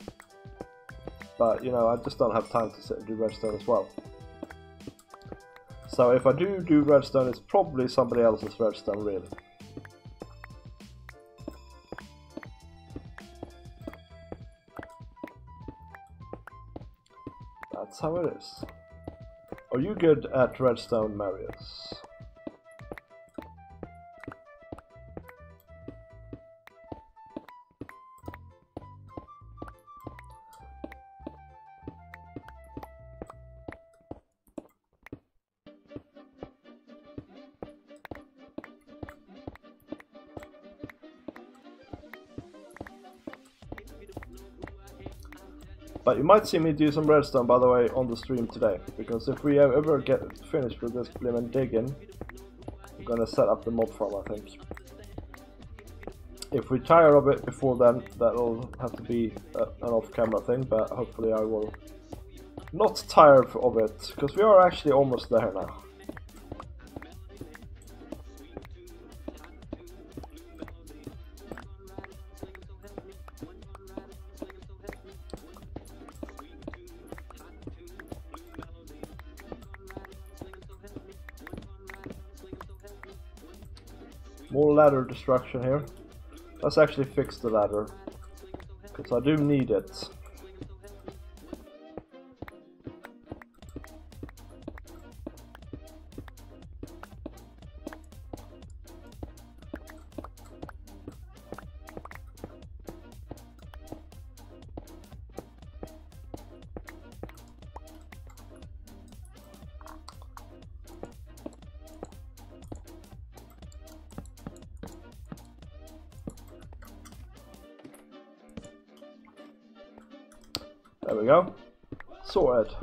A: But you know, I just don't have time to sit and do redstone as well. So if I do redstone, it's probably somebody else's redstone, really. That's how it is. Are you good at redstone, Marius? But you might see me do some redstone, by the way, on the stream today, because if we ever get finished with this blimmin' digging, I'm gonna set up the mob farm, I think. If we tire of it before then, that'll have to be an off-camera thing, but hopefully I will not tire of it, because we are actually almost there now. More ladder destruction here. Let's actually fix the ladder, because I do need it. There we go. Sorted.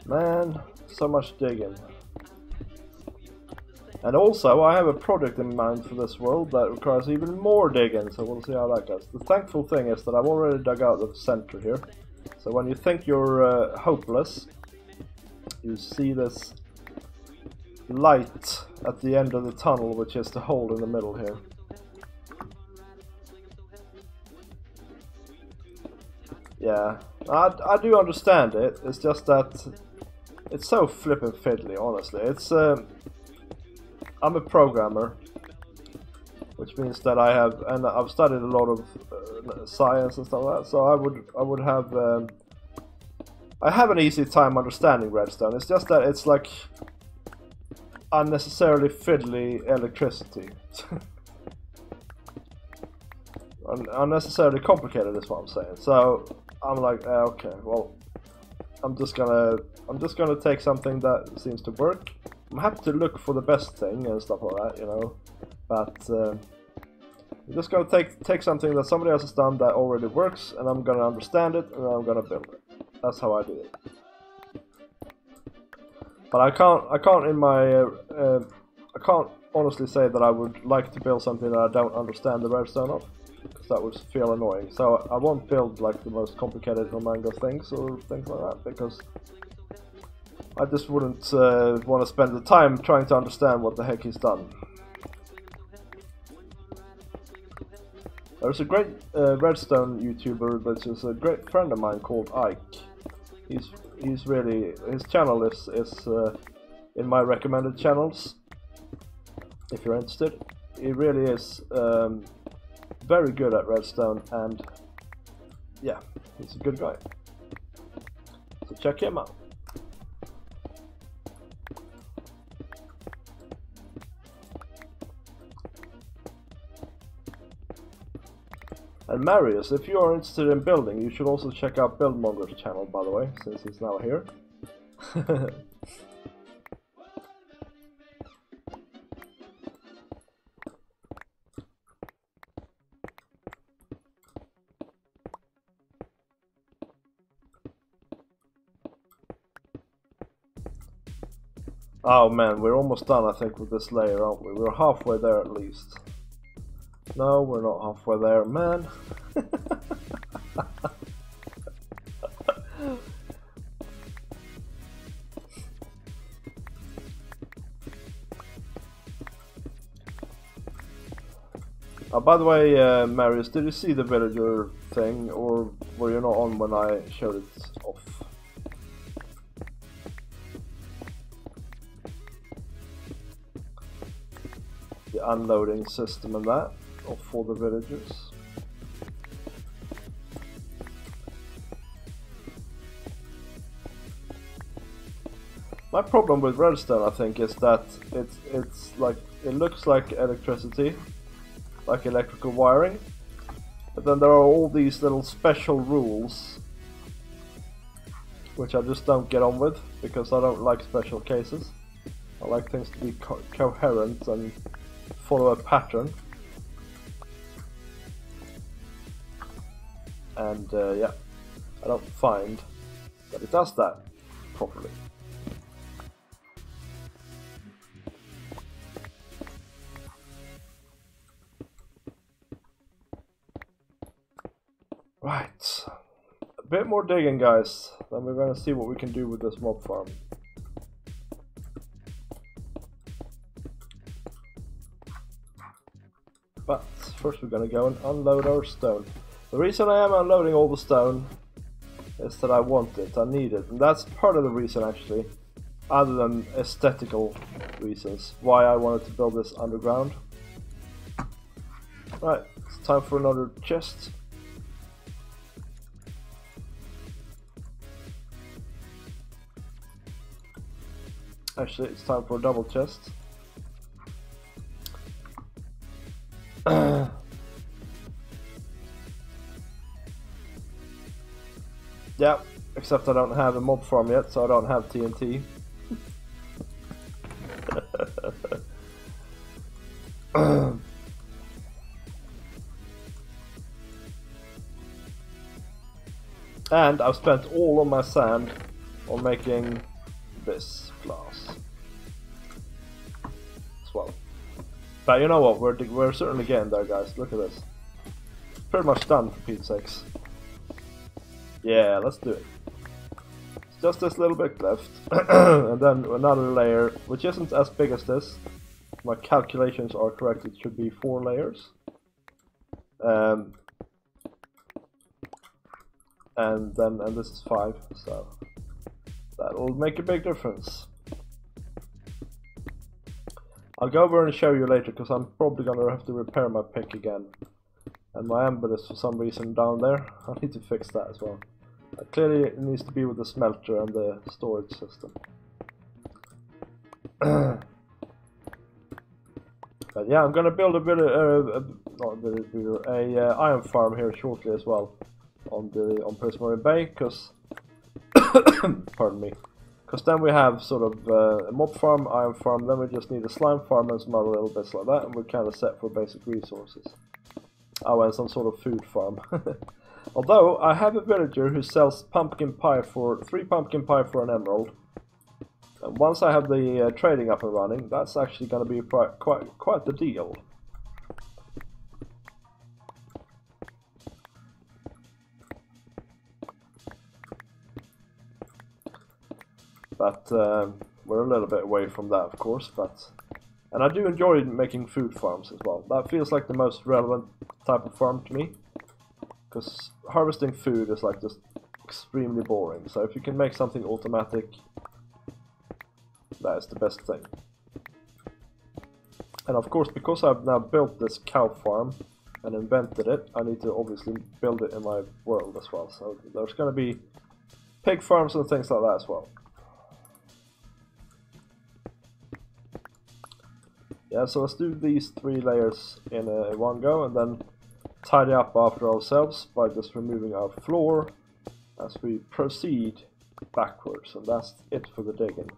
A: Man, so much digging. And also, I have a project in mind for this world that requires even more digging, so we'll see how that goes. The thankful thing is that I've already dug out the center here. So when you think you're hopeless, you see this light at the end of the tunnel, which is the hole in the middle here. Yeah, I do understand it. It's just that it's so flippin' fiddly, honestly. It's I'm a programmer, which means that I've studied a lot of science and stuff like that. So I would have I have an easy time understanding redstone. It's just that it's like unnecessarily fiddly electricity. Unnecessarily complicated is what I'm saying. So I'm like, okay, well, I'm just gonna take something that seems to work. I'm happy to look for the best thing and stuff like that, you know, but I'm just gonna take something that somebody else has done that already works, and I'm gonna understand it, and I'm gonna build it. That's how I do it. But I can't in my I can't honestly say that I would like to build something that I don't understand the redstone of, because that would feel annoying. So I won't build like the most complicated Mango things or things like that, because I just wouldn't want to spend the time trying to understand what the heck he's done. There's a great redstone YouTuber which is a great friend of mine called Ike. He's really, his channel is in my recommended channels. If you're interested, he really is very good at redstone, and yeah, he's a good guy. So check him out. And Marius, if you are interested in building, you should also check out Buildmonger's channel, by the way, since he's now here. Oh man, we're almost done, I think, with this layer, aren't we? We're halfway there at least. No, we're not halfway there, man. Oh, by the way, Marius, did you see the villager thing, or were you not on when I showed it off? The unloading system and that, for the villagers. My problem with redstone, I think, is that it's like, it looks like electricity, like electrical wiring, but then there are all these little special rules which I just don't get on with, because I don't like special cases. I like things to be coherent and follow a pattern. And yeah, I don't find that it does that properly. Right, a bit more digging, guys, then we're gonna see what we can do with this mob farm. But first we're gonna go and unload our stone. The reason I am unloading all the stone is that I want it, I need it, and that's part of the reason, actually, other than aesthetical reasons, why I wanted to build this underground. Right, it's time for another chest. Actually, it's time for a double chest. Yeah, except I don't have a mob farm yet, so I don't have TNT. And I've spent all of my sand on making this glass as well. But you know what, we're certainly getting there, guys. Look at this. It's pretty much done, for Pete's sakes. Yeah, let's do it. It's just this little bit left. And then another layer, which isn't as big as this. If my calculations are correct, it should be 4 layers. And this is 5, so that'll make a big difference. I'll go over and show you later, because I'm probably gonna have to repair my pick again. And my ember is for some reason down there. I need to fix that as well. Clearly it needs to be with the smelter and the storage system. But yeah, I'm gonna build a iron farm here shortly as well on Prismarine Bay, because pardon me. Because then we have sort of a mob farm, iron farm, then we just need a slime farm and some other little bits like that, and we're kind of set for basic resources. Oh, and some sort of food farm. Although, I have a villager who sells pumpkin pie for 3 pumpkin pie for an emerald. And once I have the trading up and running, that's actually going to be quite the deal. But we're a little bit away from that, of course. And I do enjoy making food farms as well. That feels like the most relevant type of farm to me. Because harvesting food is like just extremely boring. So if you can make something automatic, that is the best thing. And of course, because I've now built this cow farm and invented it, I need to obviously build it in my world as well. So there's going to be pig farms and things like that as well. Yeah, so let's do these 3 layers in one go and then tidy up after ourselves by just removing our floor as we proceed backwards, and that's it for the digging.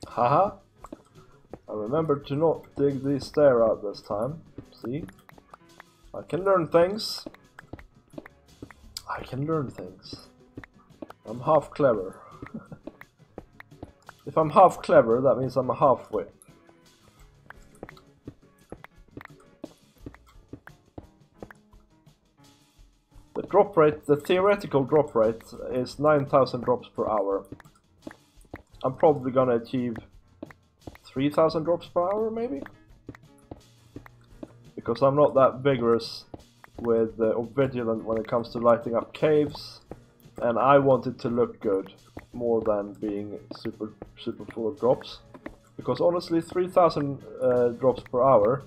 A: Haha! I remembered to not dig the stair out this time. See? I can learn things. I can learn things. I'm half clever. If I'm half clever, that means I'm a half-wit. The drop rate, the theoretical drop rate is 9,000 drops per hour. I'm probably gonna achieve 3,000 drops per hour, maybe? Because I'm not that vigorous with or vigilant when it comes to lighting up caves, and I want it to look good more than being super full of drops. Because honestly, 3,000 drops per hour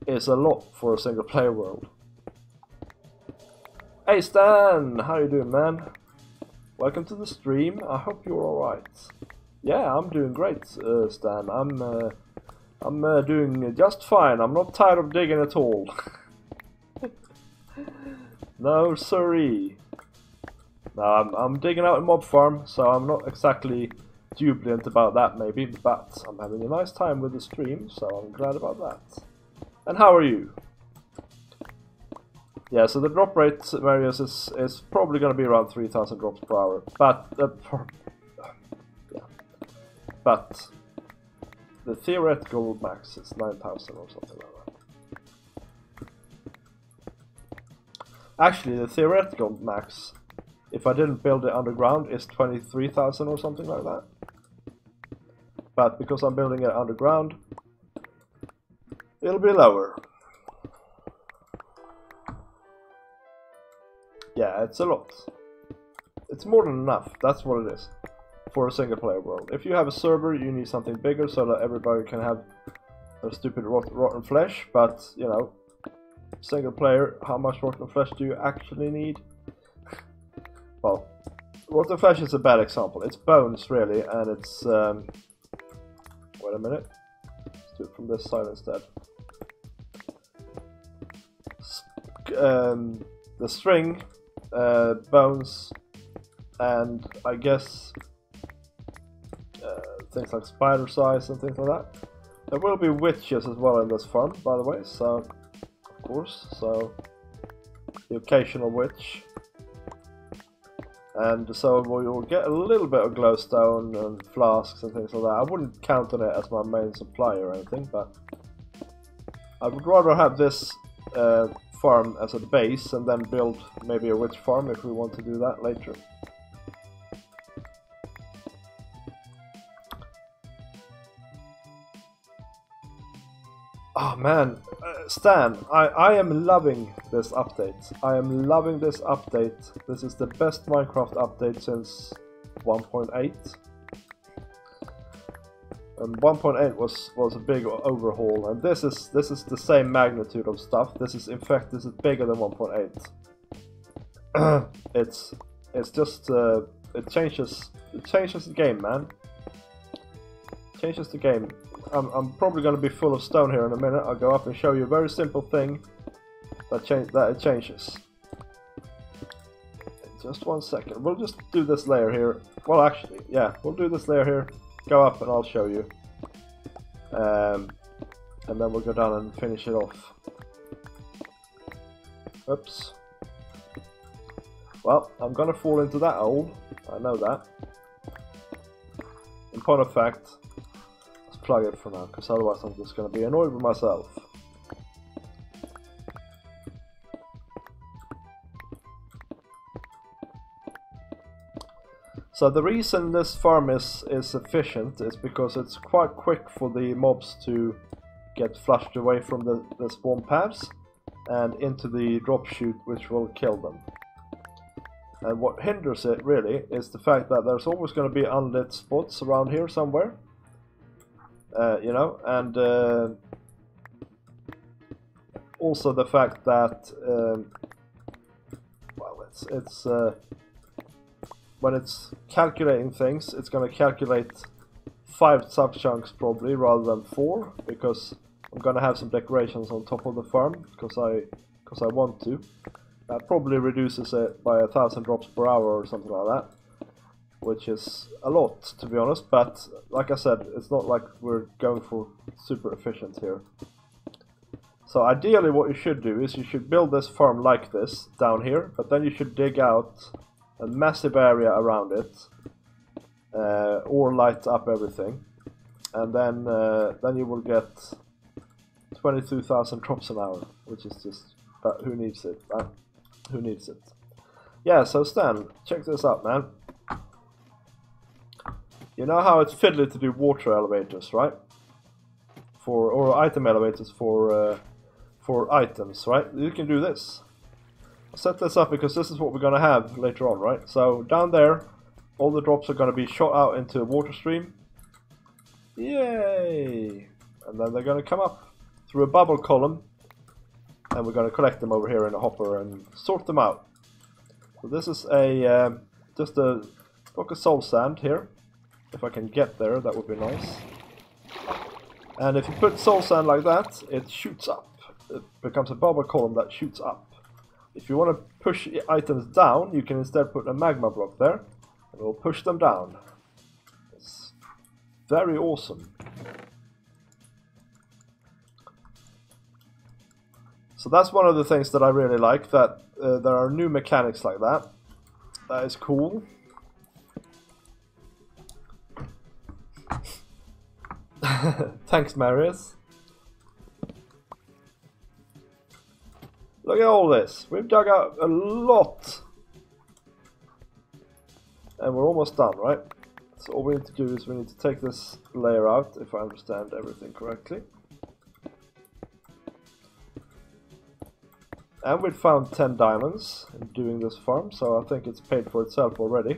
A: is a lot for a single player world. Hey Stan, how you doing, man? Welcome to the stream. I hope you're alright. Yeah, I'm doing great, Stan. I'm doing just fine. I'm not tired of digging at all. No siree. No, I'm digging out a mob farm, so I'm not exactly jubilant about that maybe, but I'm having a nice time with the stream, so I'm glad about that. And how are you? Yeah, so the drop rate, Marius, is probably going to be around 3,000 drops per hour, but yeah, but the theoretical max is 9,000 or something like that. Actually, the theoretical max, if I didn't build it underground, is 23,000 or something like that. But because I'm building it underground, it'll be lower. Yeah, it's a lot. It's more than enough, that's what it is. For a single player world. If you have a server, you need something bigger so that everybody can have a stupid rotten flesh, but, you know, single player, how much rotten flesh do you actually need? Well, rotten flesh is a bad example. It's bones, really, and it's, wait a minute. Let's do it from this side instead. The string, bones, and I guess things like spider size and things like that. There will be witches as well in this farm, by the way, so, of course, so the occasional witch. And so we'll get a little bit of glowstone and flasks and things like that. I wouldn't count on it as my main supply or anything, but I would rather have this farm as a base and then build maybe a witch farm if we want to do that later. Oh man, Stan, I am loving this update. I am loving this update. This is the best Minecraft update since 1.8. And 1.8 was a big overhaul, and this is the same magnitude of stuff. This is, in fact, this is bigger than 1.8. It's just it changes the game, man. Changes the game. I'm probably going to be full of stone here in a minute. I'll go up and show you a very simple thing that it changes. Just 1 second. We'll just do this layer here. Well, actually, yeah, we'll do this layer here. Go up and I'll show you. And then we'll go down and finish it off. Oops. Well, I'm gonna fall into that hole. I know that. In point of fact, let's plug it for now, because otherwise I'm just gonna be annoyed with myself. So the reason this farm is efficient is because it's quite quick for the mobs to get flushed away from the spawn pads and into the drop chute, which will kill them. And what hinders it really is the fact that there's always going to be unlit spots around here somewhere, you know, and also the fact that well, it's when it's calculating things, it's going to calculate 5 sub-chunks probably rather than 4, because I'm going to have some decorations on top of the farm, because I want to. That probably reduces it by 1,000 drops per hour or something like that, which is a lot, to be honest, but like I said, it's not like we're going for super efficient here. So ideally what you should do is you should build this farm like this down here, but then you should dig out a massive area around it, or light up everything, and then you will get 22,000 drops an hour, which is just, but who needs it, right? Who needs it? Yeah, so Stan, check this out, man. You know how it's fiddly to do water elevators, right? Or item elevators for items, right? You can do this. Set this up because this is what we're going to have later on, right? So down there, all the drops are going to be shot out into a water stream. Yay! And then they're going to come up through a bubble column, and we're going to collect them over here in a hopper and sort them out. So this is a just a block of soul sand here. If I can get there, that would be nice. And if you put soul sand like that, it shoots up. It becomes a bubble column that shoots up. If you want to push items down, you can instead put a magma block there, and it will push them down. It's very awesome. So that's one of the things that I really like, that there are new mechanics like that. That is cool. Thanks, Marius. Look at all this. We've dug out a lot. And we're almost done, right? So all we need to do is we need to take this layer out, if I understand everything correctly. And we've found 10 diamonds in doing this farm, so I think it's paid for itself already.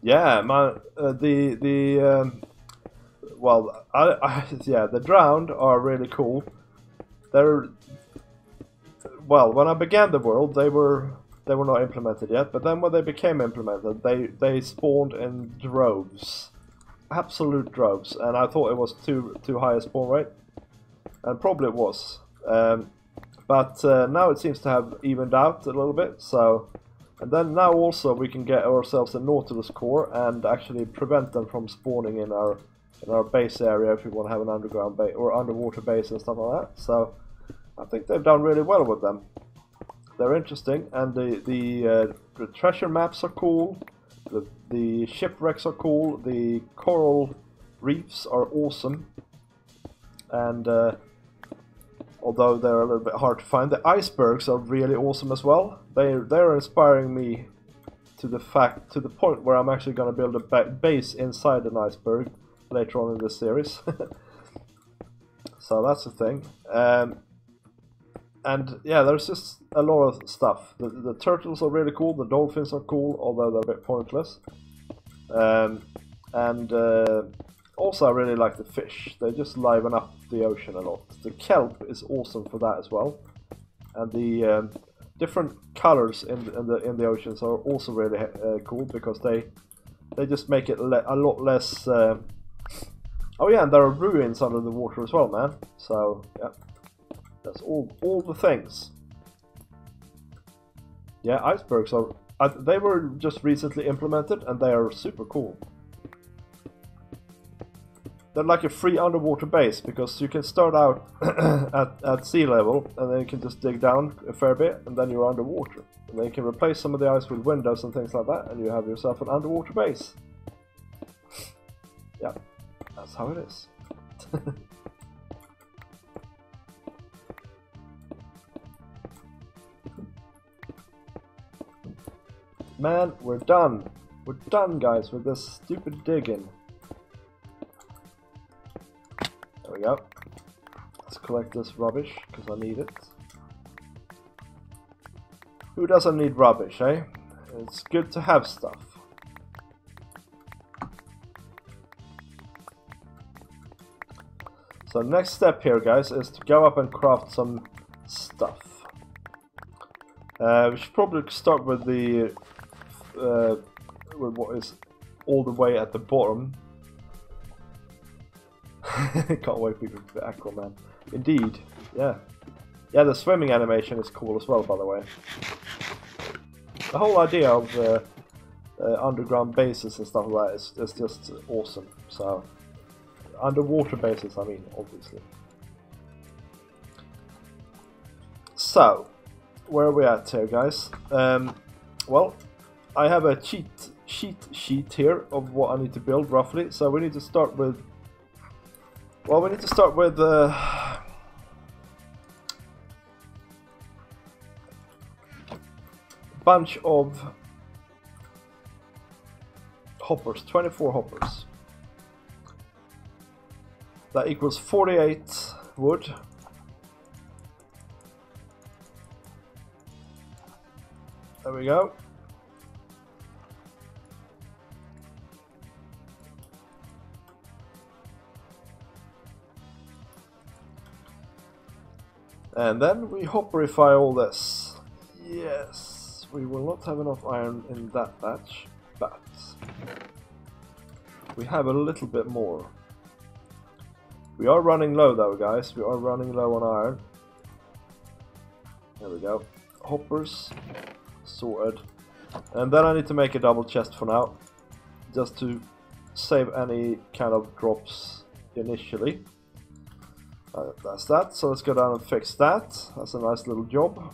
A: Yeah, man. Well, yeah, the drowned are really cool. They're, well, when I began the world, they were not implemented yet, but then when they became implemented, they spawned in droves, absolute droves, and I thought it was too high a spawn rate, and probably it was, but now it seems to have evened out a little bit. So. And then now also we can get ourselves a Nautilus core and actually prevent them from spawning in our base area if we want to have an underground base or underwater base and stuff like that. So I think they've done really well with them. They're interesting, and the treasure maps are cool. The shipwrecks are cool. The coral reefs are awesome, and although they're a little bit hard to find, the icebergs are really awesome as well. They're inspiring me to the point where I'm actually going to build a base inside an iceberg later on in this series. So that's the thing. And yeah, there's just a lot of stuff. The turtles are really cool. The dolphins are cool, although they're a bit pointless. Also, I really like the fish. They just liven up the ocean a lot. The kelp is awesome for that as well, and the different colors in the oceans are also really cool, because they just make it a lot less. Oh yeah, and there are ruins under the water as well, man. So yeah, that's all the things. Yeah, icebergs are They were just recently implemented and they are super cool. They're like a free underwater base because you can start out at sea level and then you can just dig down a fair bit and then you're underwater. And then you can replace some of the ice with windows and things like that and you have yourself an underwater base. Yeah, that's how it is. Man, we're done. We're done, guys, with this stupid digging. There we go. Let's collect this rubbish, because I need it. Who doesn't need rubbish, eh? It's good to have stuff. So next step here, guys, is to go up and craft some stuff. We should probably start with the with what is all the way at the bottom. Can't wait for the Aquaman. Indeed, yeah. Yeah, the swimming animation is cool as well, by the way. The whole idea of underground bases and stuff like that is just awesome. So, underwater bases, I mean, obviously. So, where are we at here, guys? Well, I have a cheat sheet here of what I need to build roughly. So we need to start with. Well, we need to start with bunch of hoppers, 24 hoppers. That equals 48 wood. There we go. And then we hopperify all this. Yes, we will not have enough iron in that batch, but we have a little bit more. We are running low though, guys. We are running low on iron. There we go. Hoppers sorted. And then I need to make a double chest for now, just to save any kind of drops initially. That's that, so let's go down and fix that. That's a nice little job.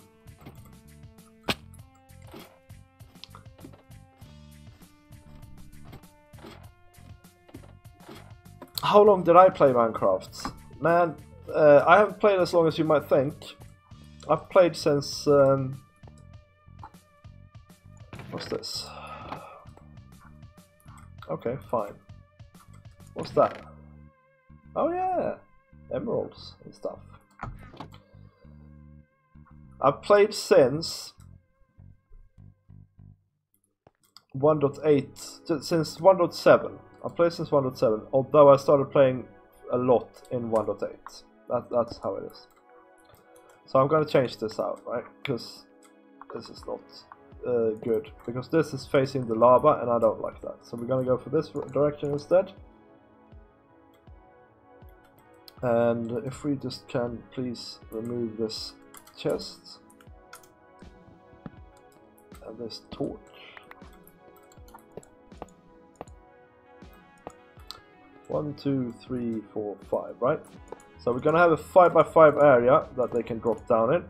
A: How long did I play Minecraft? Man, I haven't played as long as you might think. I've played since... what's this? Okay, fine. What's that? Oh yeah! Emeralds and stuff. I've played since 1.8, since 1.7. I've played since 1.7, although I started playing a lot in 1.8. That's how it is. So I'm gonna change this out, right? Because this is not good. Because this is facing the lava and I don't like that. So we're gonna go for this direction instead. And if we just can please remove this chest and this torch. One, two, three, four, five, right? So we're gonna have a 5x5 area that they can drop down in.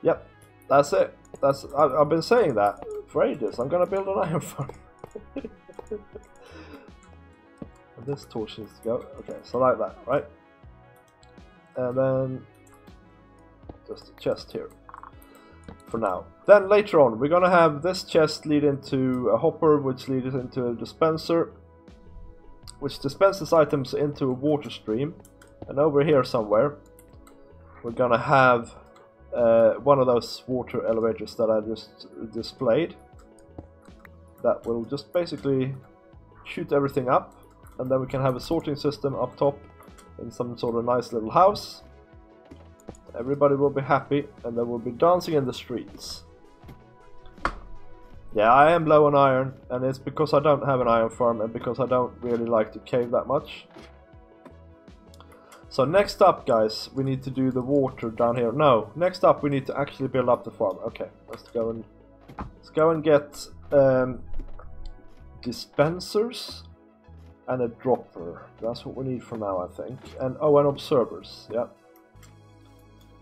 A: Yep, that's it. I've been saying that for ages. I'm gonna build an iron farm. And this torch needs to go. Okay, so like that, right? And then just a chest here for now. Then later on, we're gonna have this chest lead into a hopper, which leads into a dispenser, which dispenses items into a water stream. And over here somewhere, we're gonna have one of those water elevators that I just displayed. That will just basically shoot everything up, and then we can have a sorting system up top in some sort of nice little house. Everybody will be happy, and they will be dancing in the streets. Yeah, I am low on iron, and it's because I don't have an iron farm and because I don't really like to cave that much. So next up, guys, we need to do the water down here. No, next up we need to actually build up the farm. Okay, let's go and get dispensers and a dropper. That's what we need for now, I think. And oh, and observers. Yeah.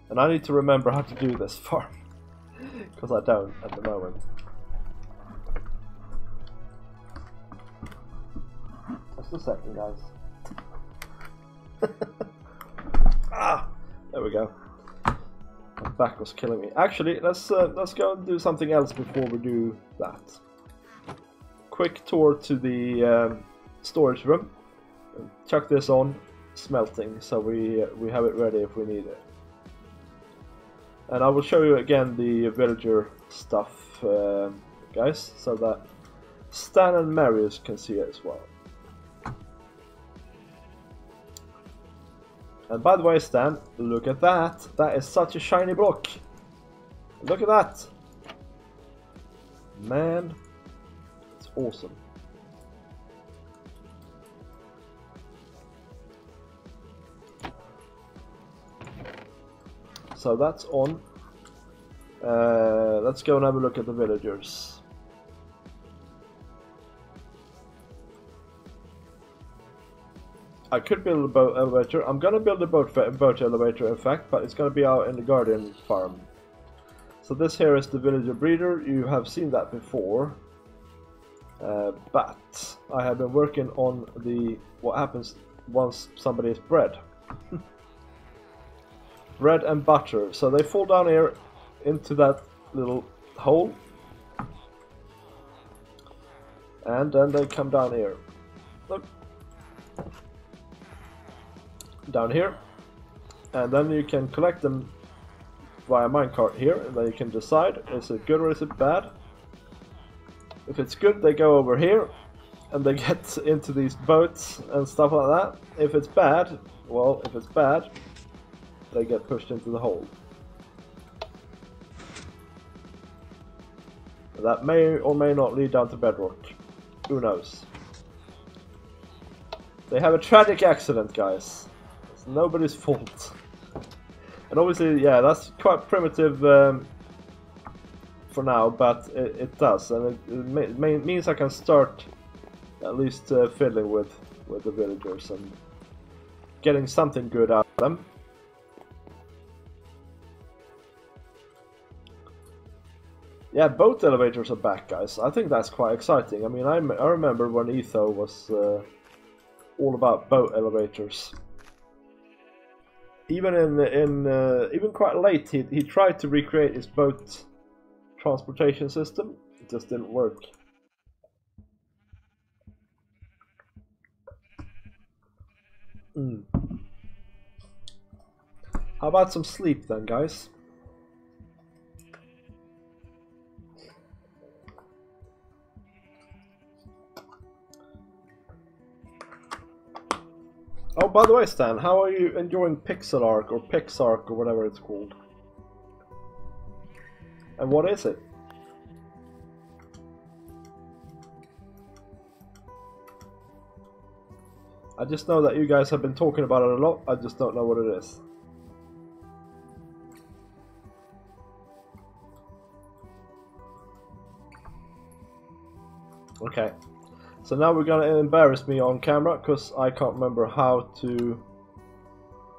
A: And I need to remember how to do this farm because I don't at the moment. Just a second, guys. Ah, there we go. My back was killing me. Actually, let's go and do something else before we do that. Quick tour to the storage room. Chuck this on, smelting, so we have it ready if we need it. And I will show you again the villager stuff, guys, so that Stan and Marius can see it as well. And by the way, Stan, look at that. That is such a shiny block. Look at that. Man, it's awesome. So that's on. Let's go and have a look at the villagers. I could build a boat elevator. I'm gonna build a boat elevator, in fact, but it's gonna be out in the Guardian farm. So this here is the villager breeder. You have seen that before, but I have been working on the what happens once somebody is bred. Bread and butter. So they fall down here into that little hole, and then they come down here. Look. Down here, and then you can collect them via minecart here, and then you can decide is it good or is it bad. If it's good, they go over here and they get into these boats and stuff like that. If it's bad, well, if it's bad, they get pushed into the hole. That may or may not lead down to bedrock. Who knows? They have a tragic accident, guys. It's nobody's fault. And obviously, yeah, that's quite primitive for now, but it does. And it means I can start at least fiddling with the villagers and getting something good out of them. Yeah, boat elevators are back, guys. I think that's quite exciting. I mean, I remember when Etho was all about boat elevators. Even even quite late, he tried to recreate his boat transportation system. It just didn't work. How about some sleep then, guys? Oh, by the way, Stan, how are you enjoying Pixelark or Pixark or whatever it's called? And what is it? I just know that you guys have been talking about it a lot. I just don't know what it is. Okay. So now we're gonna embarrass me on camera because I can't remember how to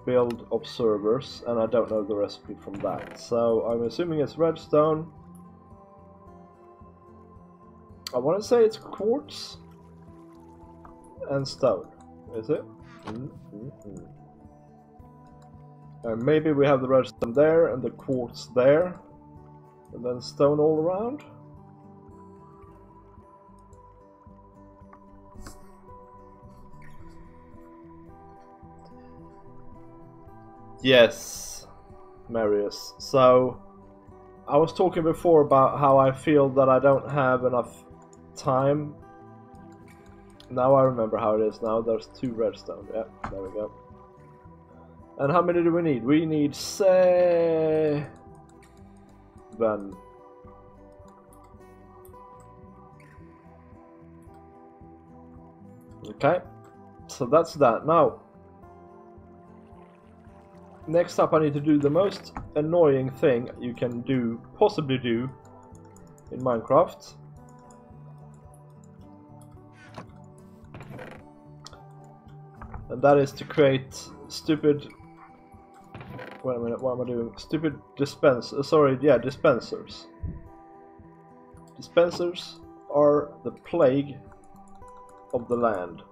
A: build observers and I don't know the recipe from that. So I'm assuming it's redstone. I want to say it's quartz and stone. Is it? And maybe we have the redstone there and the quartz there and then stone all around. Yes, Marius. So, I was talking before about how I feel that I don't have enough time. Now I remember how it is now. There's 2 redstone. Yeah, there we go. And how many do we need? We need 7. Okay, so that's that. Now, next up I need to do the most annoying thing you can do, possibly do, in Minecraft. And that is to create stupid... Wait a minute, what am I doing? Stupid dispensers. Dispensers. Dispensers are the plague of the land.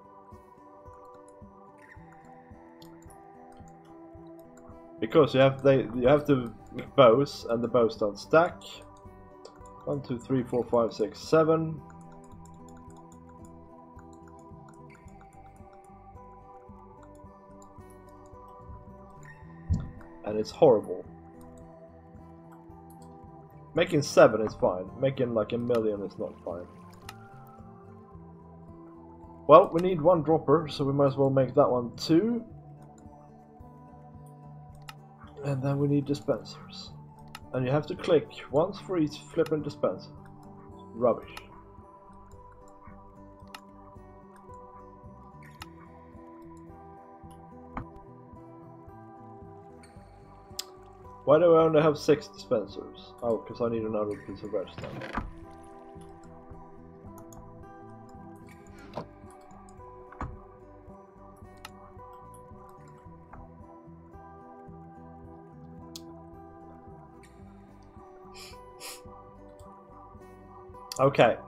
A: Because you have to make bows, and the bows don't stack. 1, 2, 3, 4, 5, 6, 7. And it's horrible. Making 7 is fine. Making like 1,000,000 is not fine. Well, we need 1 dropper, so we might as well make that one too. And then we need dispensers. And you have to click once for each flipping dispenser. Rubbish. Why do I only have 6 dispensers? Oh, because I need another piece of redstone. Okay,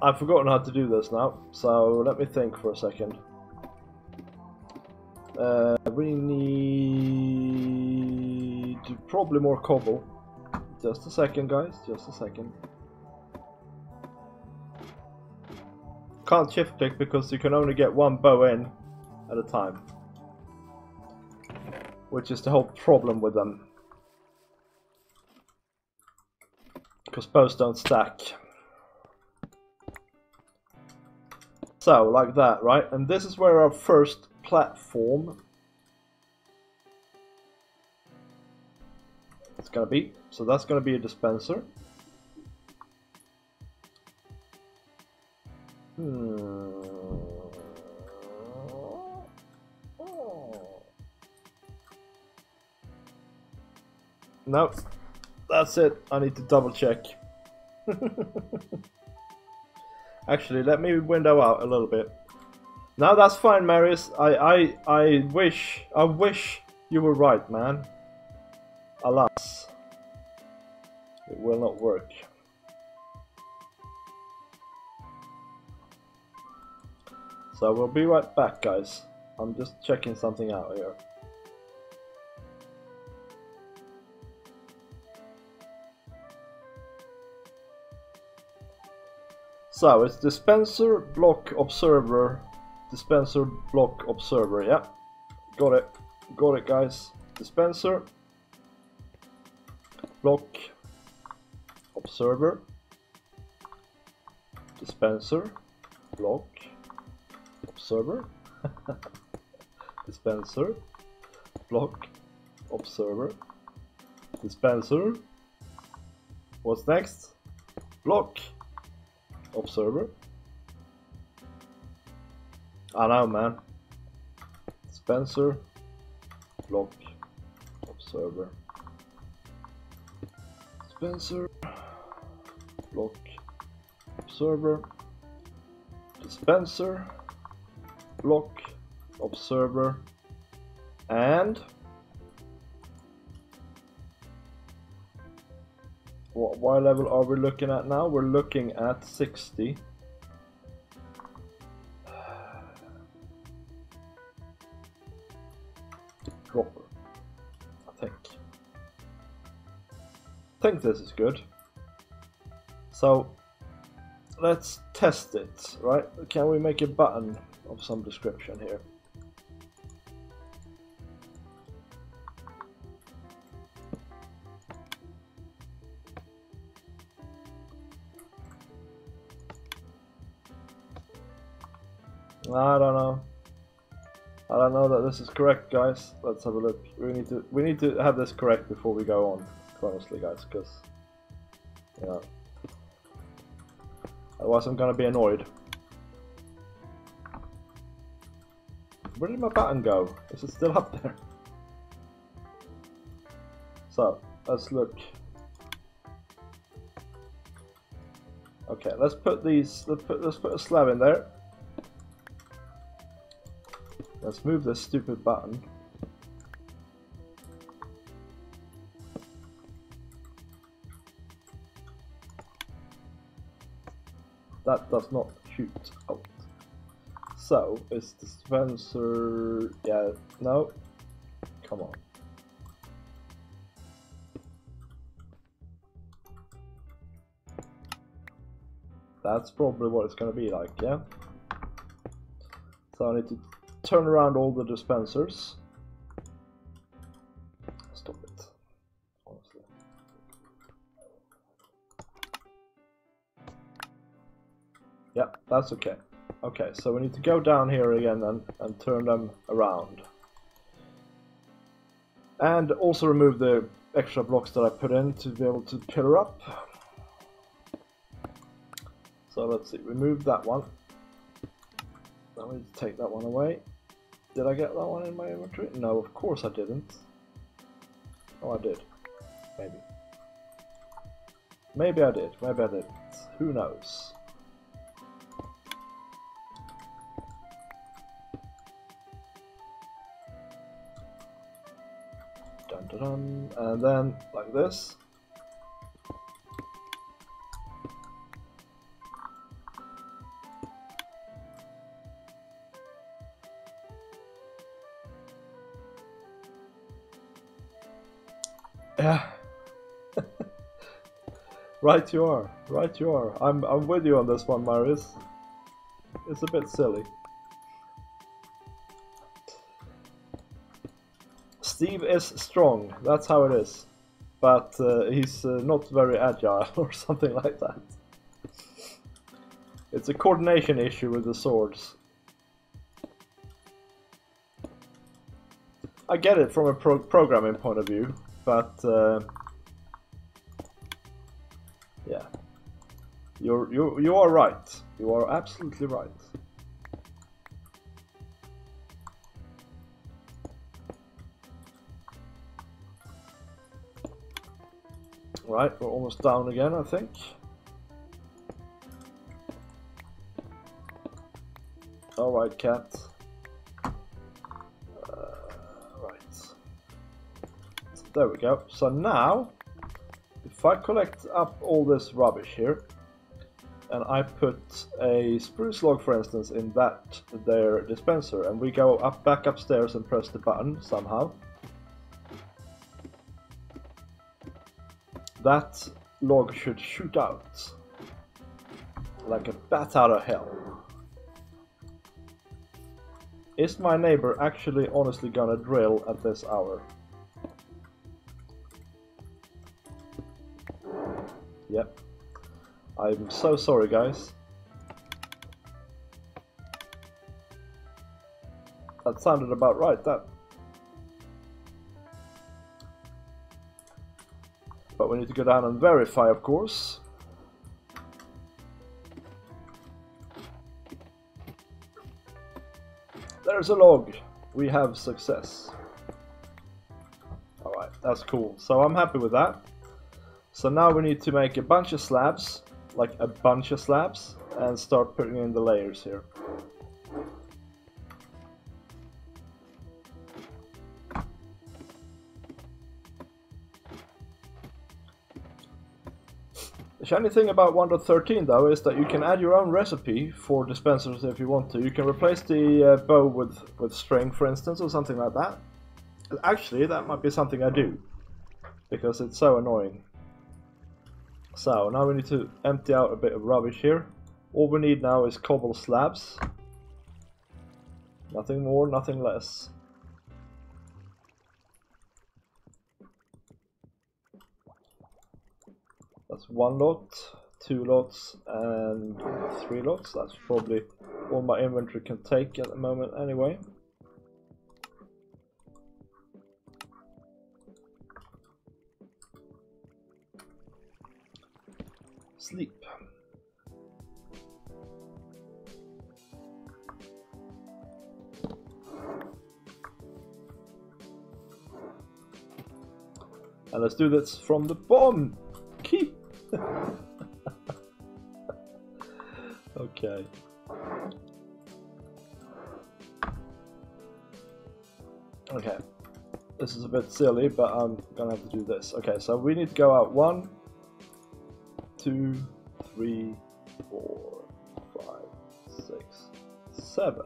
A: I've forgotten how to do this now, so let me think for a second. We need probably more cobble. Just a second, guys, just a second. Can't shift click because you can only get 1 bow in at a time, which is the whole problem with them. Because bows don't stack. So, like that, right? And this is where our first platform is gonna be. So that's gonna be a dispenser. No, that's it. I need to double check. Actually, let me window out a little bit. No, that's fine, Marius. I wish you were right, man. Alas, it will not work. So we'll be right back, guys. I'm just checking something out here. So it's dispenser block observer, dispenser block observer. Yeah, got it, guys. Dispenser block observer, dispenser block observer, dispenser block observer, dispenser. What's next? Block observer. I know, man. Dispenser block observer. Dispenser block observer. Dispenser block observer. And what level are we looking at now? We're looking at 60. Dropper, I think this is good. So let's test it, right? Can we make a button of some description here? I don't know. I don't know that this is correct, guys. Let's have a look. We need to have this correct before we go on, honestly, guys, because you know, otherwise I'm gonna be annoyed. Where did my button go? Is it still up there? So let's look. Okay, let's put these. Let's put a slab in there. Let's move this stupid button. That does not shoot out. So, is the dispenser... yeah, no. Come on. That's probably what it's gonna be like, yeah? So I need to turn around all the dispensers. Stop it. Honestly. Yeah, that's okay. Okay, so we need to go down here again then and turn them around. And also remove the extra blocks that I put in to be able to pillar up. So let's see, remove that one. Now we need to take that one away. Did I get that one in my inventory? No, of course I didn't. Oh, I did. Maybe. Maybe I did, maybe I didn't. Who knows? Dun dun dun. And then, like this. Yeah. Right you are. Right you are. I'm with you on this one, Marius. It's a bit silly. Steve is strong, that's how it is. But he's not very agile or something like that. It's a coordination issue with the swords. I get it from a programming point of view, but yeah, you are right. You are absolutely right. Right, we're almost down again, I think. Alright, cat. Right. So there we go. So now, if I collect up all this rubbish here, and I put a spruce log, for instance, in that there dispenser, and we go up back upstairs and press the button somehow, that log should shoot out like a bat out of hell. Is my neighbor actually honestly gonna drill at this hour? Yep. I'm so sorry, guys. That sounded about right, that. But we need to go down and verify, of course. There's a log. We have success. Alright, that's cool. So I'm happy with that. So now we need to make a bunch of slabs, like a bunch of slabs, and start putting in the layers here. The shiny thing about 1.13 though is that you can add your own recipe for dispensers if you want to. You can replace the bow with string, for instance, or something like that. Actually, that might be something I do, because it's so annoying. So now we need to empty out a bit of rubbish here. All we need now is cobble slabs. Nothing more, nothing less. That's 1 lot, 2 lots, and 3 lots. That's probably all my inventory can take at the moment anyway. Sleep. And let's do this from the bottom. Key. Okay. Okay. This is a bit silly, but I'm gonna have to do this. Okay, so we need to go out 1, 2, 3, 4, 5, 6, 7.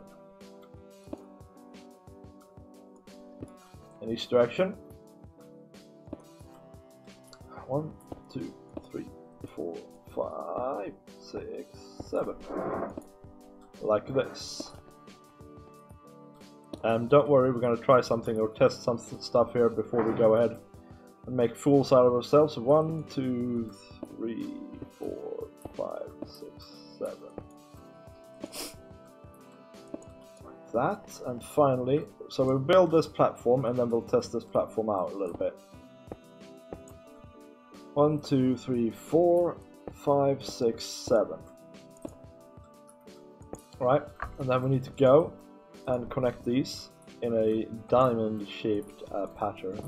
A: In each direction. 1, 2, 3, 4, 5, 6, 7. Like this. And don't worry, we're going to try something or test some stuff here before we go ahead and make fools out of ourselves. 1, 2, 3, 4, 5, 6, 7. Like that. And finally, so we'll build this platform and then we'll test this platform out a little bit. 1, 2, 3, 4, 5, 6, 7. Right, and then we need to go and connect these in a diamond shaped pattern.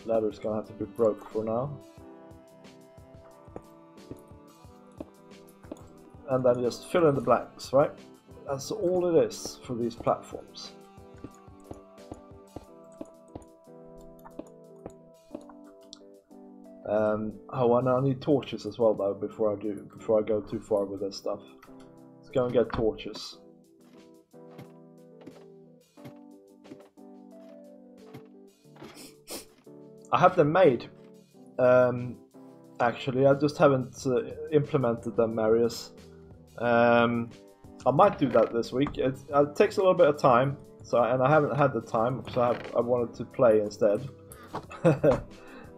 A: Ladder's gonna have to be broke for now. And then just fill in the blanks, right? That's all it is for these platforms. Oh, and I need torches as well though before I go too far with this stuff. Let's go and get torches. I have them made. Actually, I just haven't implemented them, Marius. I might do that this week. It takes a little bit of time, and I haven't had the time, so I wanted to play instead.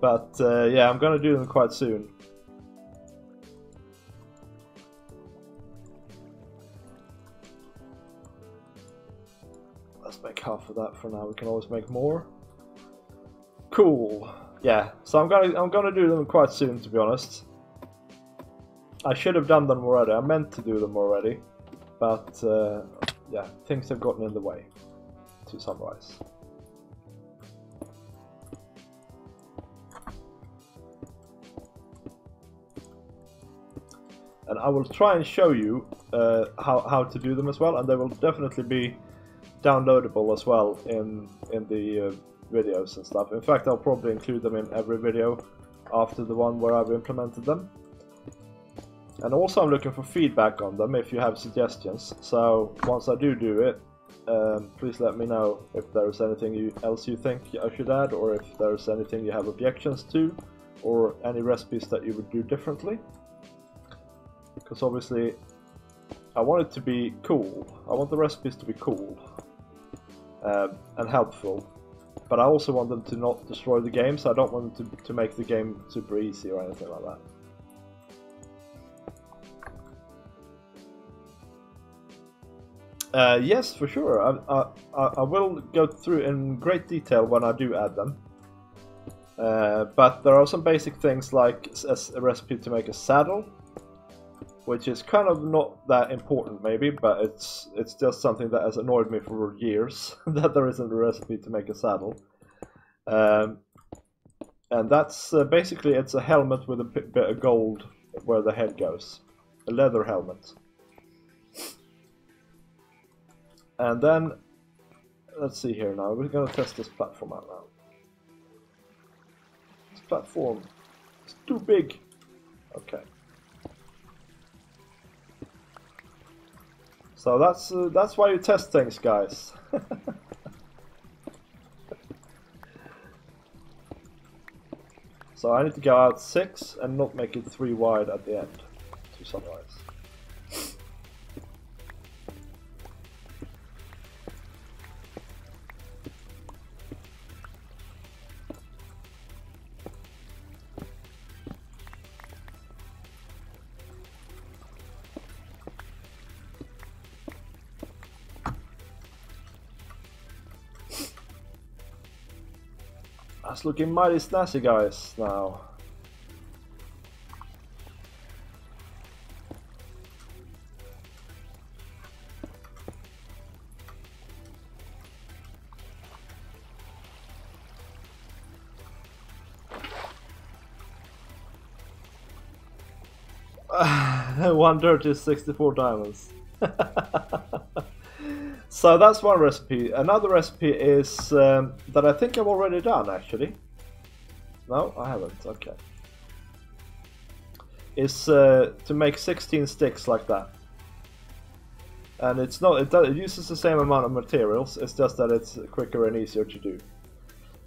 A: But yeah, I'm gonna do them quite soon. Let's make half of that for now. We can always make more. Cool. Yeah. So I'm gonna do them quite soon, to be honest. I should have done them already. I meant to do them already, but yeah, things have gotten in the way. To summarize. And I will try and show you how to do them as well, and they will definitely be downloadable as well in the videos and stuff. In fact, I'll probably include them in every video after the one where I've implemented them. And also I'm looking for feedback on them if you have suggestions. So once I do it, please let me know if there's anything else you think I should add, or if there's anything you have objections to, or any recipes that you would do differently. Because obviously I want it to be cool. I want the recipes to be cool and helpful, but I also want them to not destroy the game, so I don't want them to make the game super easy or anything like that. Yes, for sure. I will go through in great detail when I do add them. But there are some basic things like a recipe to make a saddle, which is kind of not that important maybe, but it's just something that has annoyed me for years, that there isn't a recipe to make a saddle. And that's basically, it's a helmet with a bit of gold where the head goes. A leather helmet. And then, let's see here now, we're going to test this platform out now. This platform is too big. Okay. So that's why you test things, guys. So I need to go out 6 and not make it 3 wide at the end, to summarize. That's looking mighty snazzy, guys, now. One dirt is 64 diamonds. So that's one recipe. Another recipe is that I think I've already done actually. No, I haven't. Okay. Is to make 16 sticks like that. And it's not. It uses the same amount of materials. It's just that it's quicker and easier to do.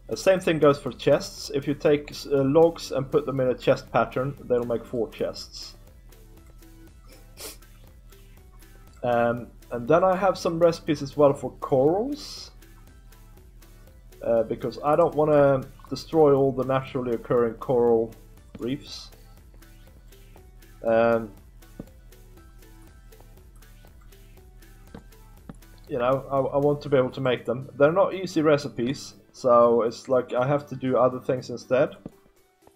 A: The same thing goes for chests. If you take logs and put them in a chest pattern, they'll make 4 chests. And then I have some recipes as well for corals. Because I don't want to destroy all the naturally occurring coral reefs. You know, I want to be able to make them. They're not easy recipes, so it's like I have to do other things instead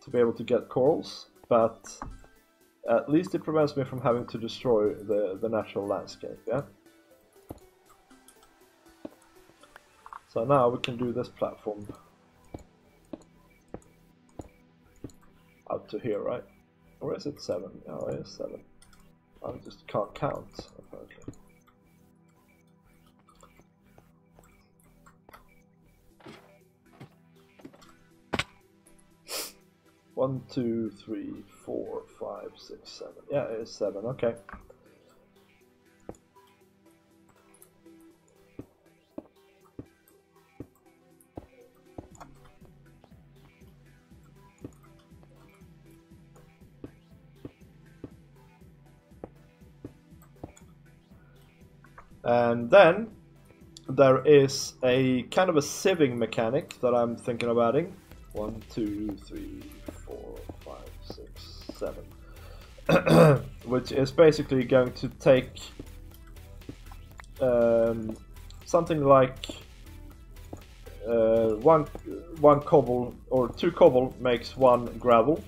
A: to be able to get corals, but at least it prevents me from having to destroy the natural landscape, yeah? So now we can do this platform up to here, right? Or is it 7? Oh, it is 7. I just can't count, apparently. One, 2, 3, 4, 5, 6, 7. Yeah, it is 7. Okay. And then there is a kind of a sieving mechanic that I'm thinking about adding. 1, 2, 3, 4, 5, 6, 7. Which is basically going to take something like one cobble or 2 cobble makes 1 gravel,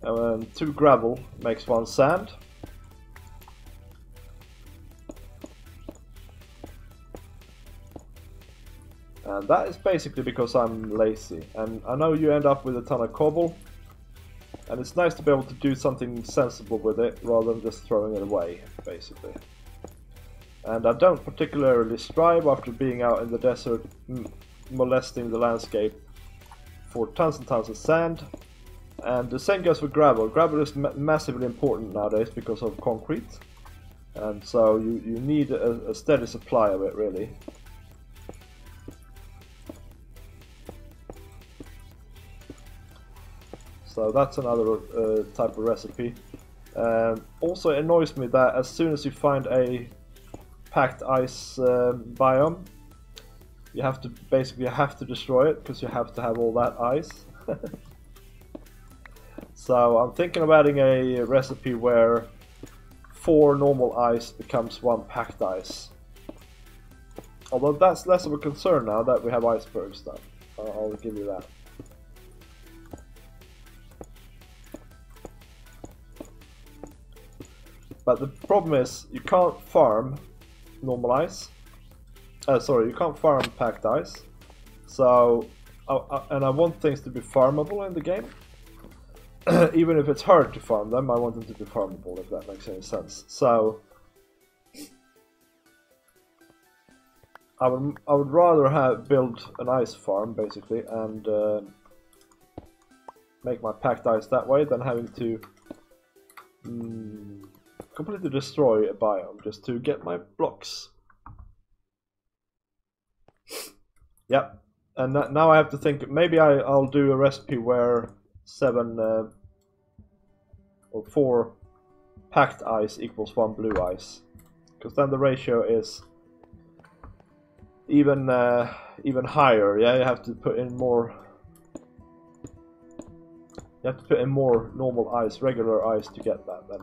A: and 2 gravel makes 1 sand. And that is basically because I'm lazy, and I know you end up with a ton of cobble, and it's nice to be able to do something sensible with it rather than just throwing it away, basically. And I don't particularly strive after being out in the desert molesting the landscape for tons and tons of sand. And the same goes for gravel. Gravel is massively important nowadays because of concrete, and so you need a steady supply of it, really. So that's another type of recipe. Also, it annoys me that as soon as you find a packed ice biome, you have to basically destroy it because you have to have all that ice. So I'm thinking of adding a recipe where 4 normal ice becomes 1 packed ice. Although that's less of a concern now that we have icebergs done. I'll give you that. But the problem is, you can't farm normal ice. Sorry, you can't farm packed ice. So, and I want things to be farmable in the game. Even if it's hard to farm them, I want them to be farmable, if that makes any sense. So, I would rather build an ice farm, basically, and make my packed ice that way than having to completely destroy a biome just to get my blocks. Yep, and now I have to think, maybe I'll do a recipe where 7 or 4 packed ice equals 1 blue ice, because then the ratio is even higher. Yeah, you have to put in more. You have to put in more normal ice, regular ice, to get that then.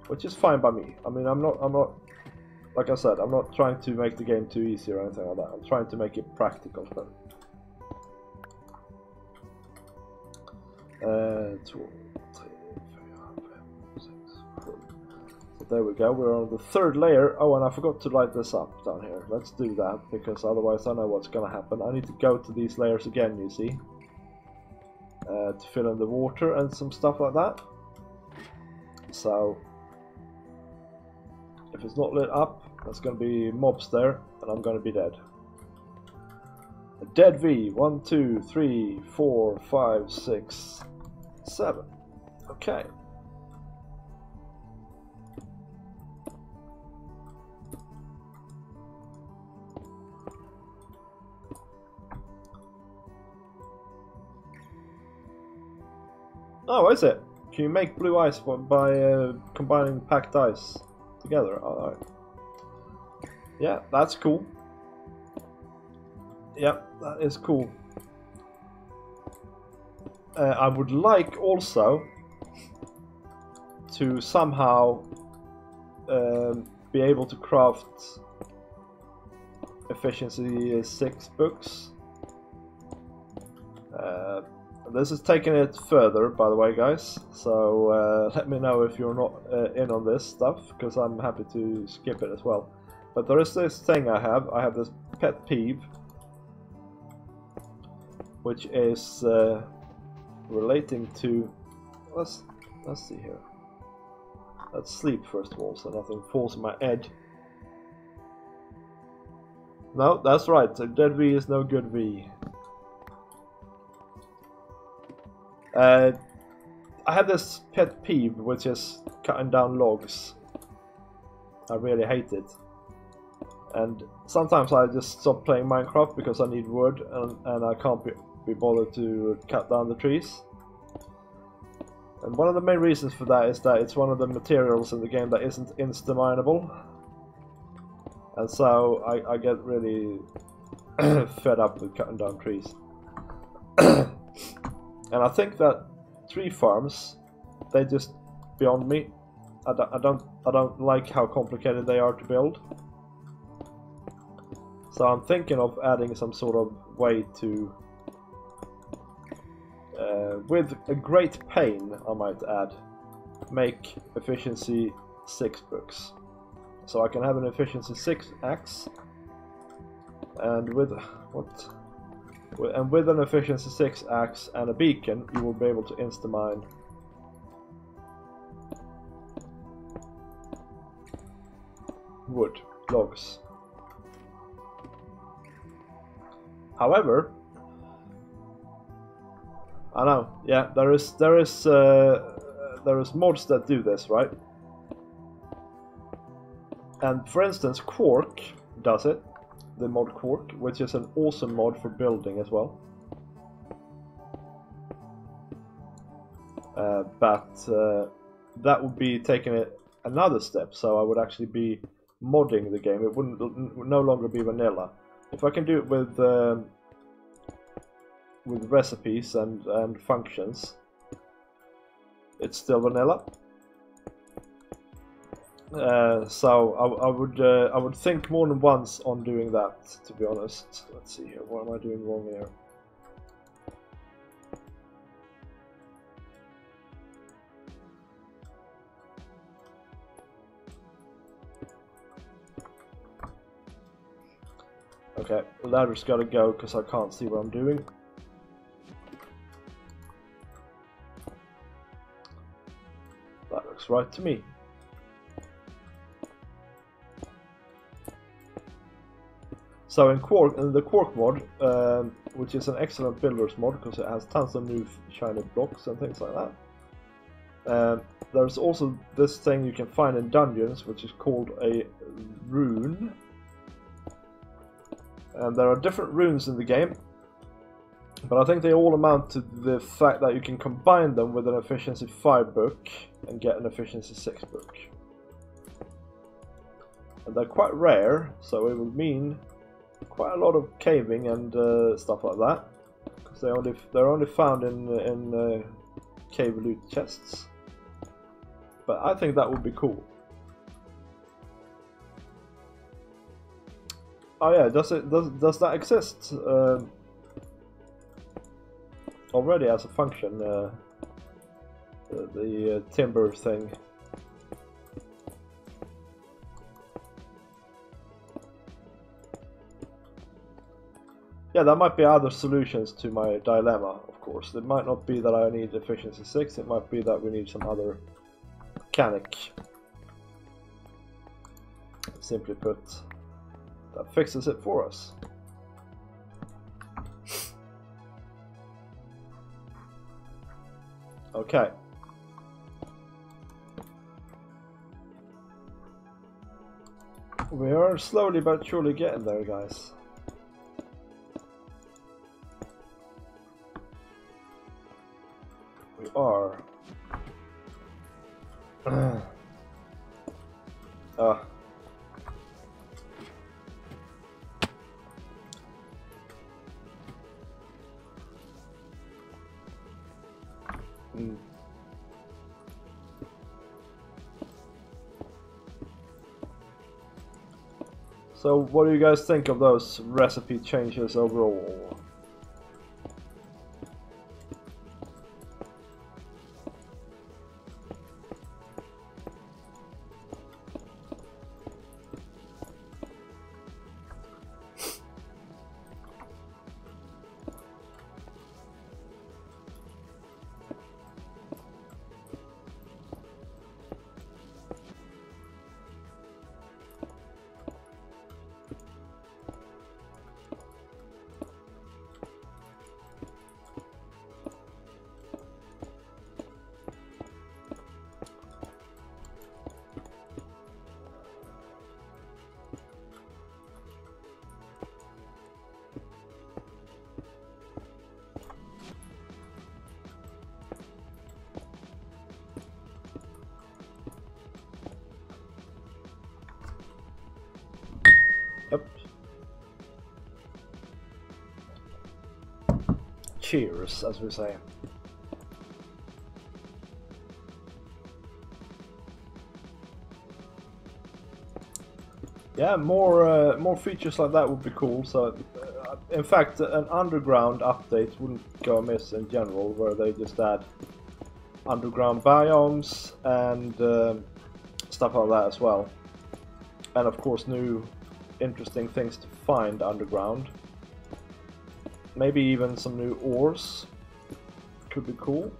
A: Which is fine by me. I mean, I'm not, like I said, I'm not trying to make the game too easy or anything like that. I'm trying to make it practical then. 2, 3, 4, 5, 6, 7. So there we go, we're on the 3rd layer. Oh, and I forgot to light this up down here. Let's do that, because otherwise I know what's gonna happen. I need to go to these layers again, you see. To fill in the water and some stuff like that. So if it's not lit up, there's going to be mobs there, and I'm going to be dead. A dead V. 1, 2, 3, 4, 5, 6, 7. Okay. Oh, is it? Can you make blue ice by combining packed ice together? Alright. Yeah, that's cool. Yeah, that is cool. I would like also to somehow be able to craft efficiency 6 books. This is taking it further, by the way, guys. So let me know if you're not in on this stuff, because I'm happy to skip it as well. But there is this thing I have. I have this pet peeve, which is relating to. Let's see here. Let's sleep first of all, so nothing falls on my head. No, that's right. So dead V is no good V. I have this pet peeve, which is cutting down logs. I really hate it. And sometimes I just stop playing Minecraft because I need wood and I can't be bothered to cut down the trees. And one of the main reasons for that is that it's one of the materials in the game that isn't insta-mineable. And so I get really fed up with cutting down trees. And I think that tree farms, they just beyond me. I don't like how complicated they are to build. So I'm thinking of adding some sort of way to, with a great pain, I might add, make efficiency 6 books. So I can have an efficiency 6 axe, and with an efficiency 6 axe and a beacon, you will be able to insta-mine wood, logs. However, I know, yeah, there is mods that do this, right? And for instance, Quark does it. The mod Quark, which is an awesome mod for building as well. But that would be taking it another step, so I would actually be modding the game. It wouldn't no longer be vanilla. If I can do it with recipes and functions, it's still vanilla. So I would think more than once on doing that, to be honest. Let's see here, what am I doing wrong here? Okay, the ladder's gotta go because I can't see what I'm doing. That looks right to me. So in the Quark mod, which is an excellent builder's mod because it has tons of new shiny blocks and things like that. There's also this thing you can find in dungeons, which is called a rune. And there are different runes in the game, but I think they all amount to the fact that you can combine them with an efficiency 5 book and get an efficiency 6 book. And they're quite rare, so it would mean quite a lot of caving and stuff like that, because they're only found in cave loot chests. But I think that would be cool. Oh yeah, does that exist already as a function? The timber thing. Yeah, there might be other solutions to my dilemma, of course. It might not be that I need efficiency 6, it might be that we need some other mechanic. Simply put, that fixes it for us. Okay. We are slowly but surely getting there, guys. We are. So, what do you guys think of those recipe changes overall? Yep. Cheers, as we say. Yeah, more features like that would be cool. So, in fact, an underground update wouldn't go amiss in general, where they just add underground biomes and stuff like that as well. And of course, new interesting things to find underground. Maybe even some new ores. Could be cool.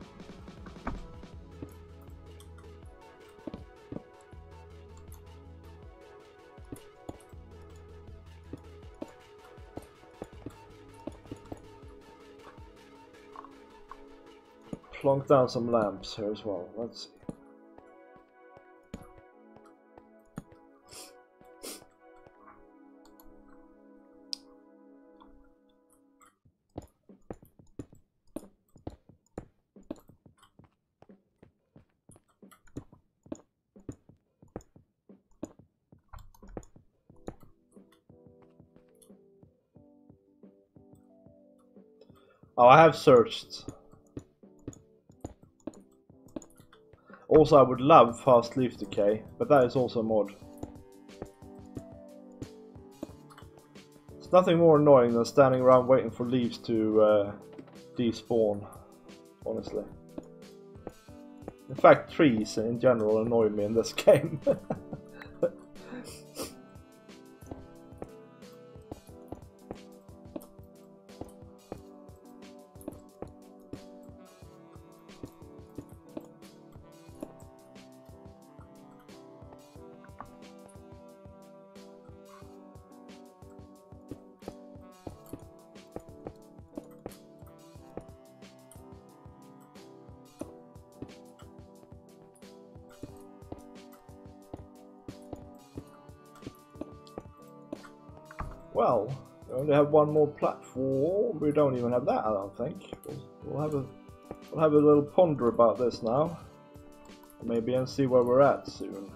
A: Plonk down some lamps here as well. Let's see. Oh, I have searched. Also, I would love fast leaf decay, but that is also a mod. It's nothing more annoying than standing around waiting for leaves to despawn, honestly. In fact, trees in general annoy me in this game. Well, we only have one more platform. We don't even have that, I don't think. We'll have a little ponder about this now. Maybe and see where we're at soon.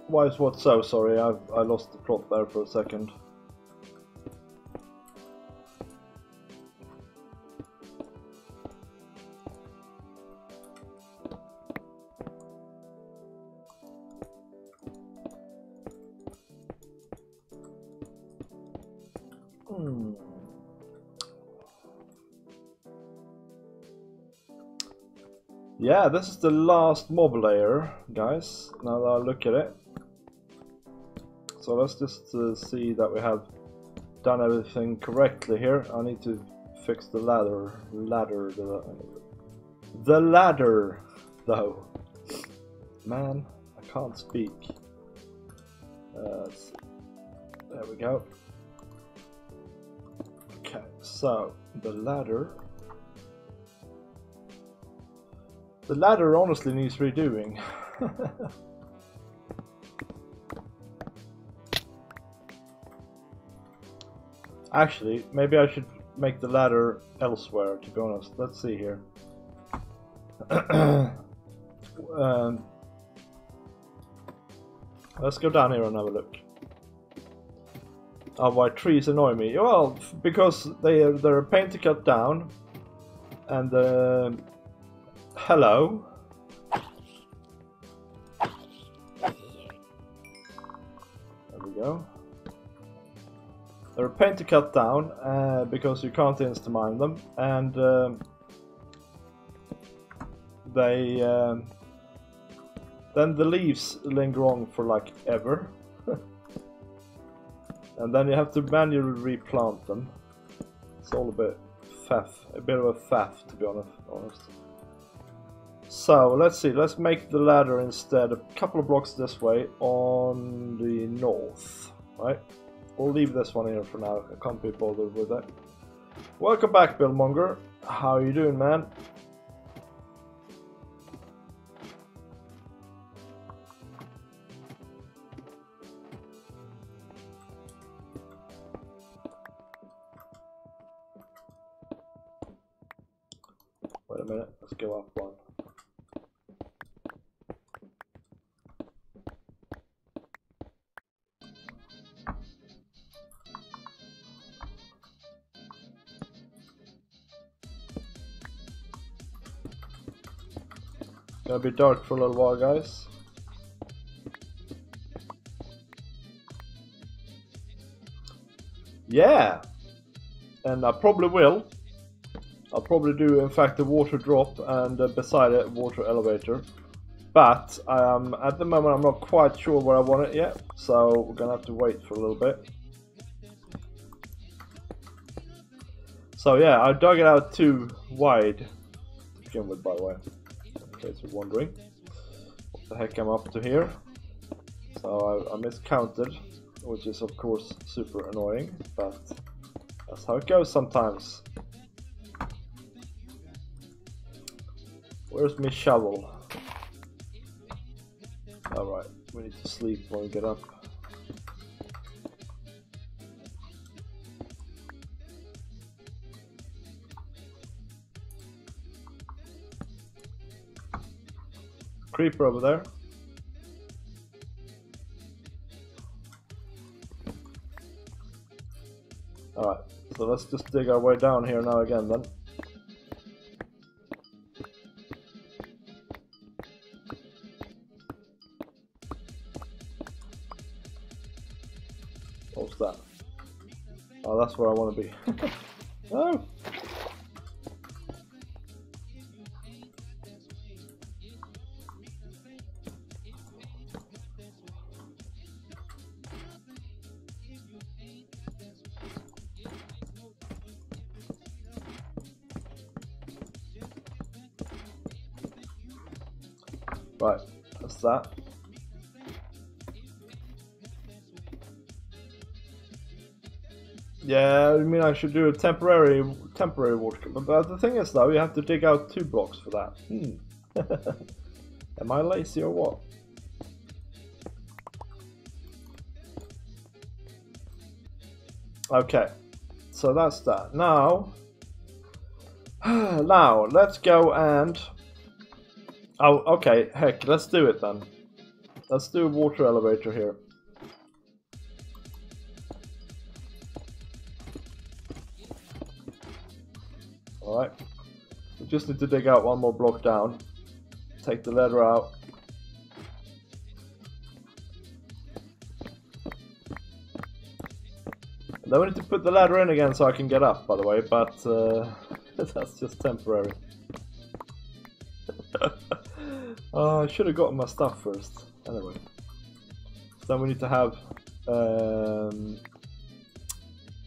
A: Why is what so? Sorry, I lost the plot there for a second. Yeah, this is the last mob layer, guys, now that I look at it. So let's just see that we have done everything correctly here. I need to fix the ladder though. Man, I can't speak. There we go. Okay, so the ladder honestly needs redoing. Actually, maybe I should make the ladder elsewhere, to be honest. Let's see here. Let's go down here and have a look. Oh, why trees annoy me? Well, because they're a pain to cut down. And hello. There we go. They're a pain to cut down because you can't insta-mine them, and then the leaves linger on for like ever, and then you have to manually replant them. It's all a bit of a faff, to be honest. So let's see. Let's make the ladder instead a couple of blocks this way on the north, right? We'll leave this one here for now. I can't be bothered with that. Welcome back, Billmonger. How are you doing, man? Wait a minute. Let's go up one. Gonna be dark for a little while, guys. Yeah, and I probably will. I'll probably do, in fact, a water drop and beside it, a water elevator. But at the moment, I'm not quite sure where I want it yet, so we're gonna have to wait for a little bit. So yeah, I dug it out too wide to begin with, by the way. In case you're wondering what the heck I'm up to here. So I miscounted, which is of course super annoying, but that's how it goes sometimes. Where's my shovel? Alright, we need to sleep when we get up. Creeper over there. Alright, so let's just dig our way down here now again then. What's that? Oh, that's where I want to be. Oh! Right, that's that. Yeah, I mean I should do a temporary water, but the thing is though, you have to dig out 2 blocks for that. Am I lazy or what? Okay, so that's that. Now, let's go and... Oh, okay, heck, let's do it then. Let's do a water elevator here. Alright. We just need to dig out 1 more block down. Take the ladder out. Then we need to put the ladder in again so I can get up, by the way, but that's just temporary. I should have gotten my stuff first. Anyway. Then we need to have...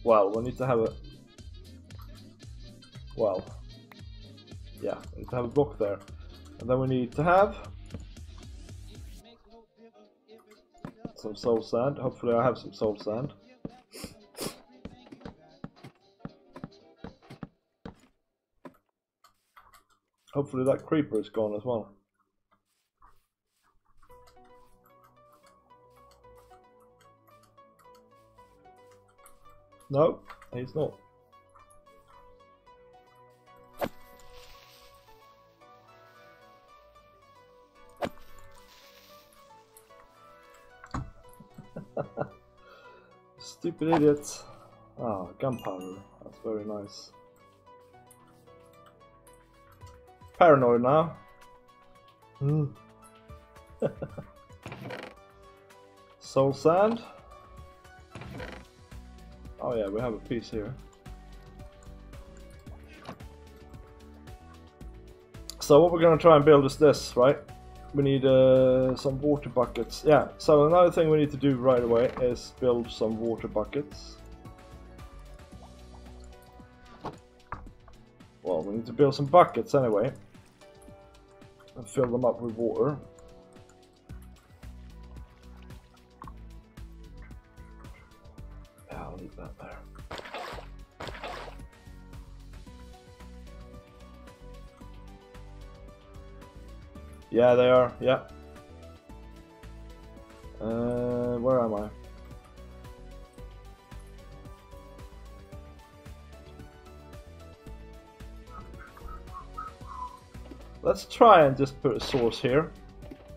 A: well, we need to have a... Well... Yeah, we need to have a block there. And then we need to have... some soul sand. Hopefully I have some soul sand. Hopefully that creeper is gone as well. No, he's not. Stupid idiot. Ah, gunpowder. That's very nice. Paranoid now. Soul sand. Oh yeah, we have a piece here. So what we're gonna try and build is this, right? We need some water buckets. Yeah, so another thing we need to do right away is build some water buckets. Well, we need to build some buckets anyway. And fill them up with water. Yeah, I'll leave that there. Yeah, they are. Yeah. Where am I? Let's try and just put a source here.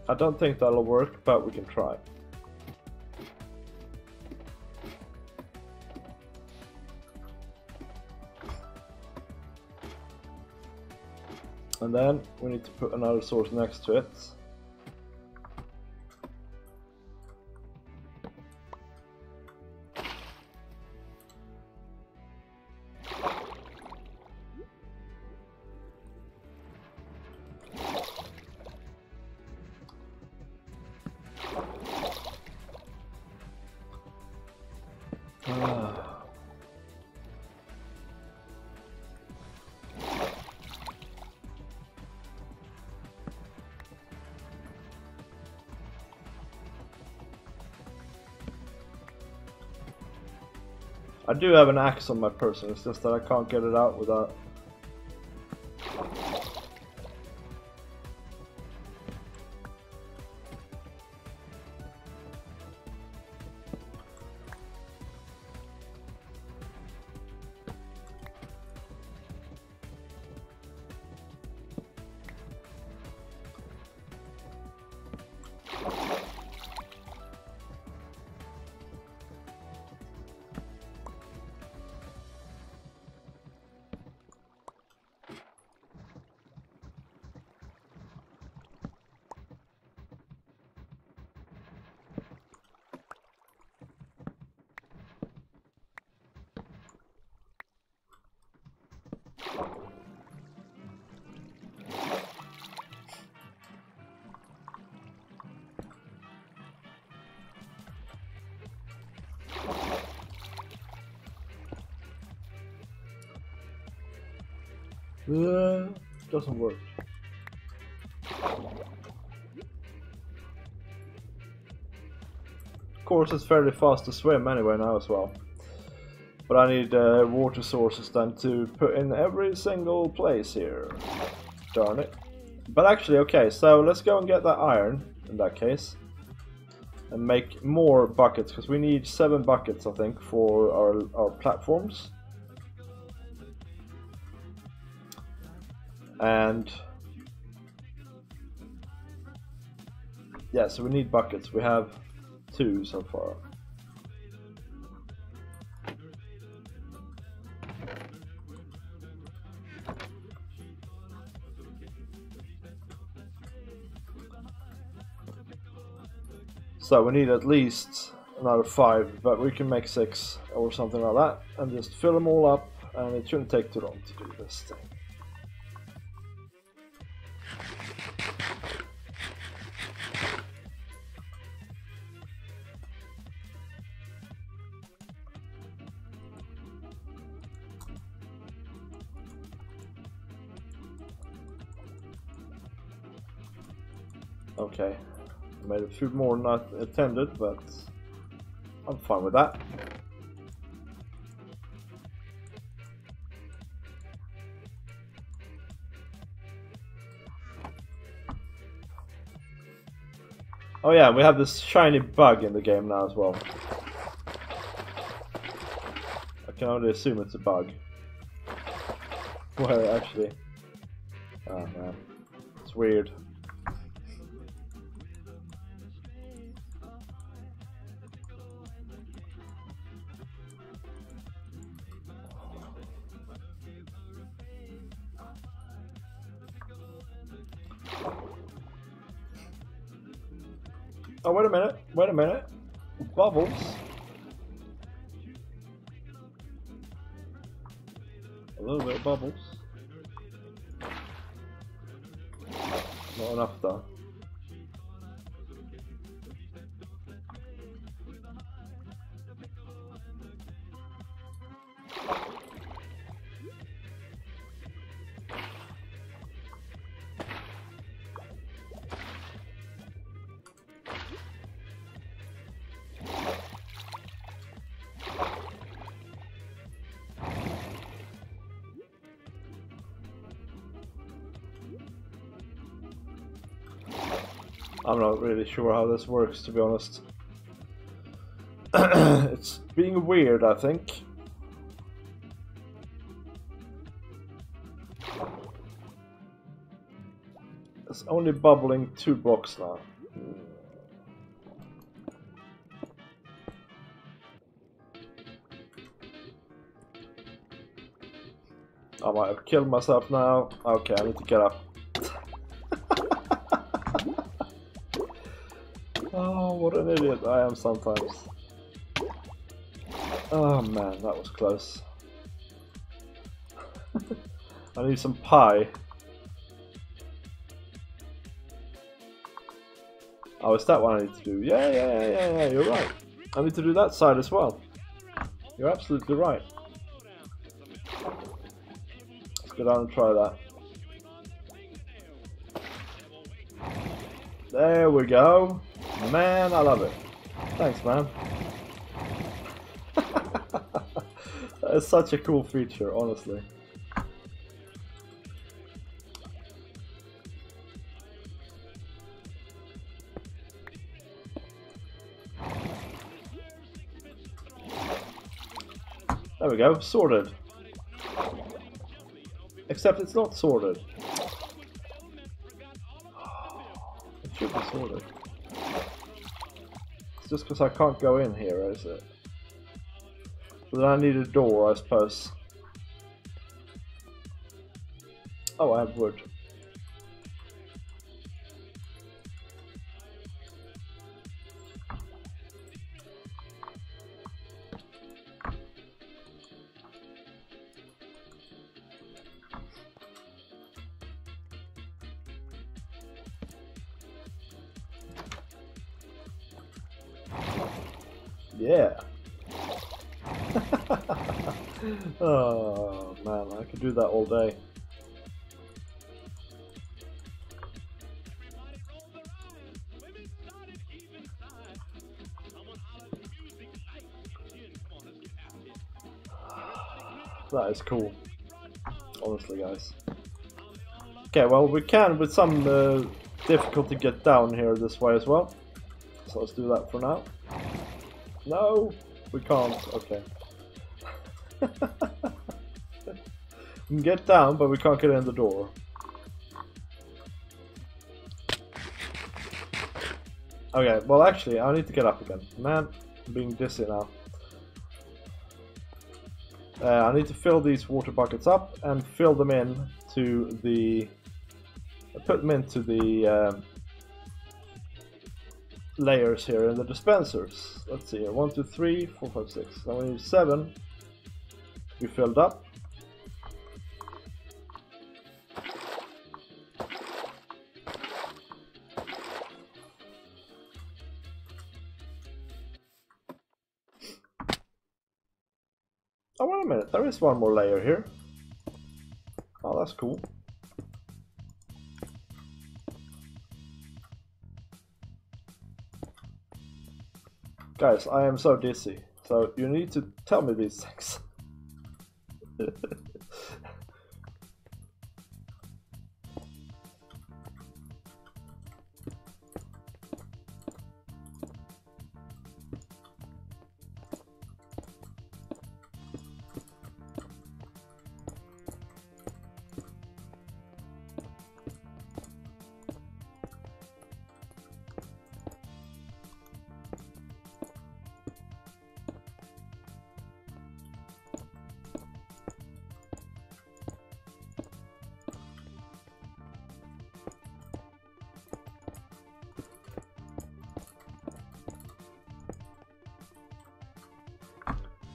A: I don't think that'll work, but we can try. And then we need to put another source next to it. I do have an axe on my person, it's just that I can't get it out without... Doesn't work. Of course, it's fairly fast to swim anyway now as well. But I need water sources then to put in every single place here. Darn it. But actually, okay, so let's go and get that iron in that case. And make more buckets, because we need 7 buckets, I think, for our platforms. And yeah, so we need buckets. We have 2 so far. So we need at least another 5, but we can make 6 or something like that and just fill them all up, and it shouldn't take too long to do this thing. Okay, made a few more not attended, but I'm fine with that. Oh yeah, we have this shiny bug in the game now as well. I can only assume it's a bug. Well, actually... Oh man, it's weird. Oh, wait a minute. Bubbles. A little bit of bubbles. Not enough though. I'm not really sure how this works, to be honest. It's being weird, I think. It's only bubbling 2 blocks now. I might have killed myself now. Okay, I need to get up. Oh, what an idiot I am sometimes. Oh man, that was close. I need some pie. Oh, is that what I need to do? Yeah, you're right. I need to do that side as well. You're absolutely right. Let's go down and try that. There we go. Man, I love it. Thanks, man. That is such a cool feature, honestly. There we go, sorted. Except it's not sorted. It should be sorted. It's just because I can't go in here, is it? So then I need a door, I suppose. Oh, I have wood. Yeah. Oh man, I could do that all day. That is cool, honestly, guys. Okay, well, we can with some difficulty get down here this way as well. So let's do that for now. No, we can't. Okay. We can get down, but we can't get in the door. Okay, well actually, I need to get up again. Man, I'm being dizzy now. I need to fill these water buckets up and fill them in to the... put them into the layers here in the dispensers. Let's see here. 1, 2, 3, 4, 5, 6. Now we need 7 to be filled up. Oh, wait a minute. There is one more layer here. Oh, that's cool. Guys, I am so dizzy, so you need to tell me these things.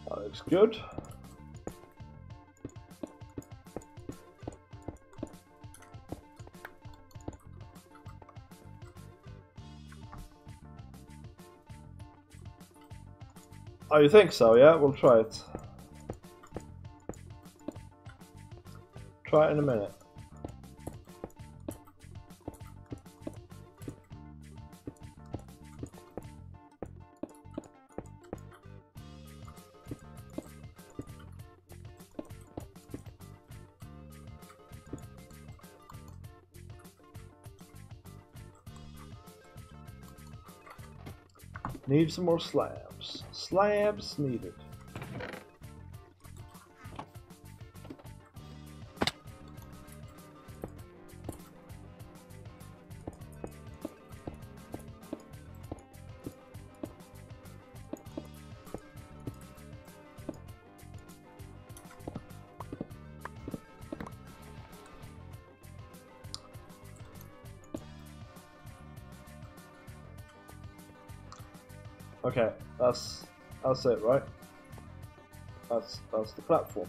A: That looks good. Oh, you think so? Yeah, we'll try it. Try it in a minute. Need some more slabs. Slabs needed. Okay, that's it, right? That's the platform.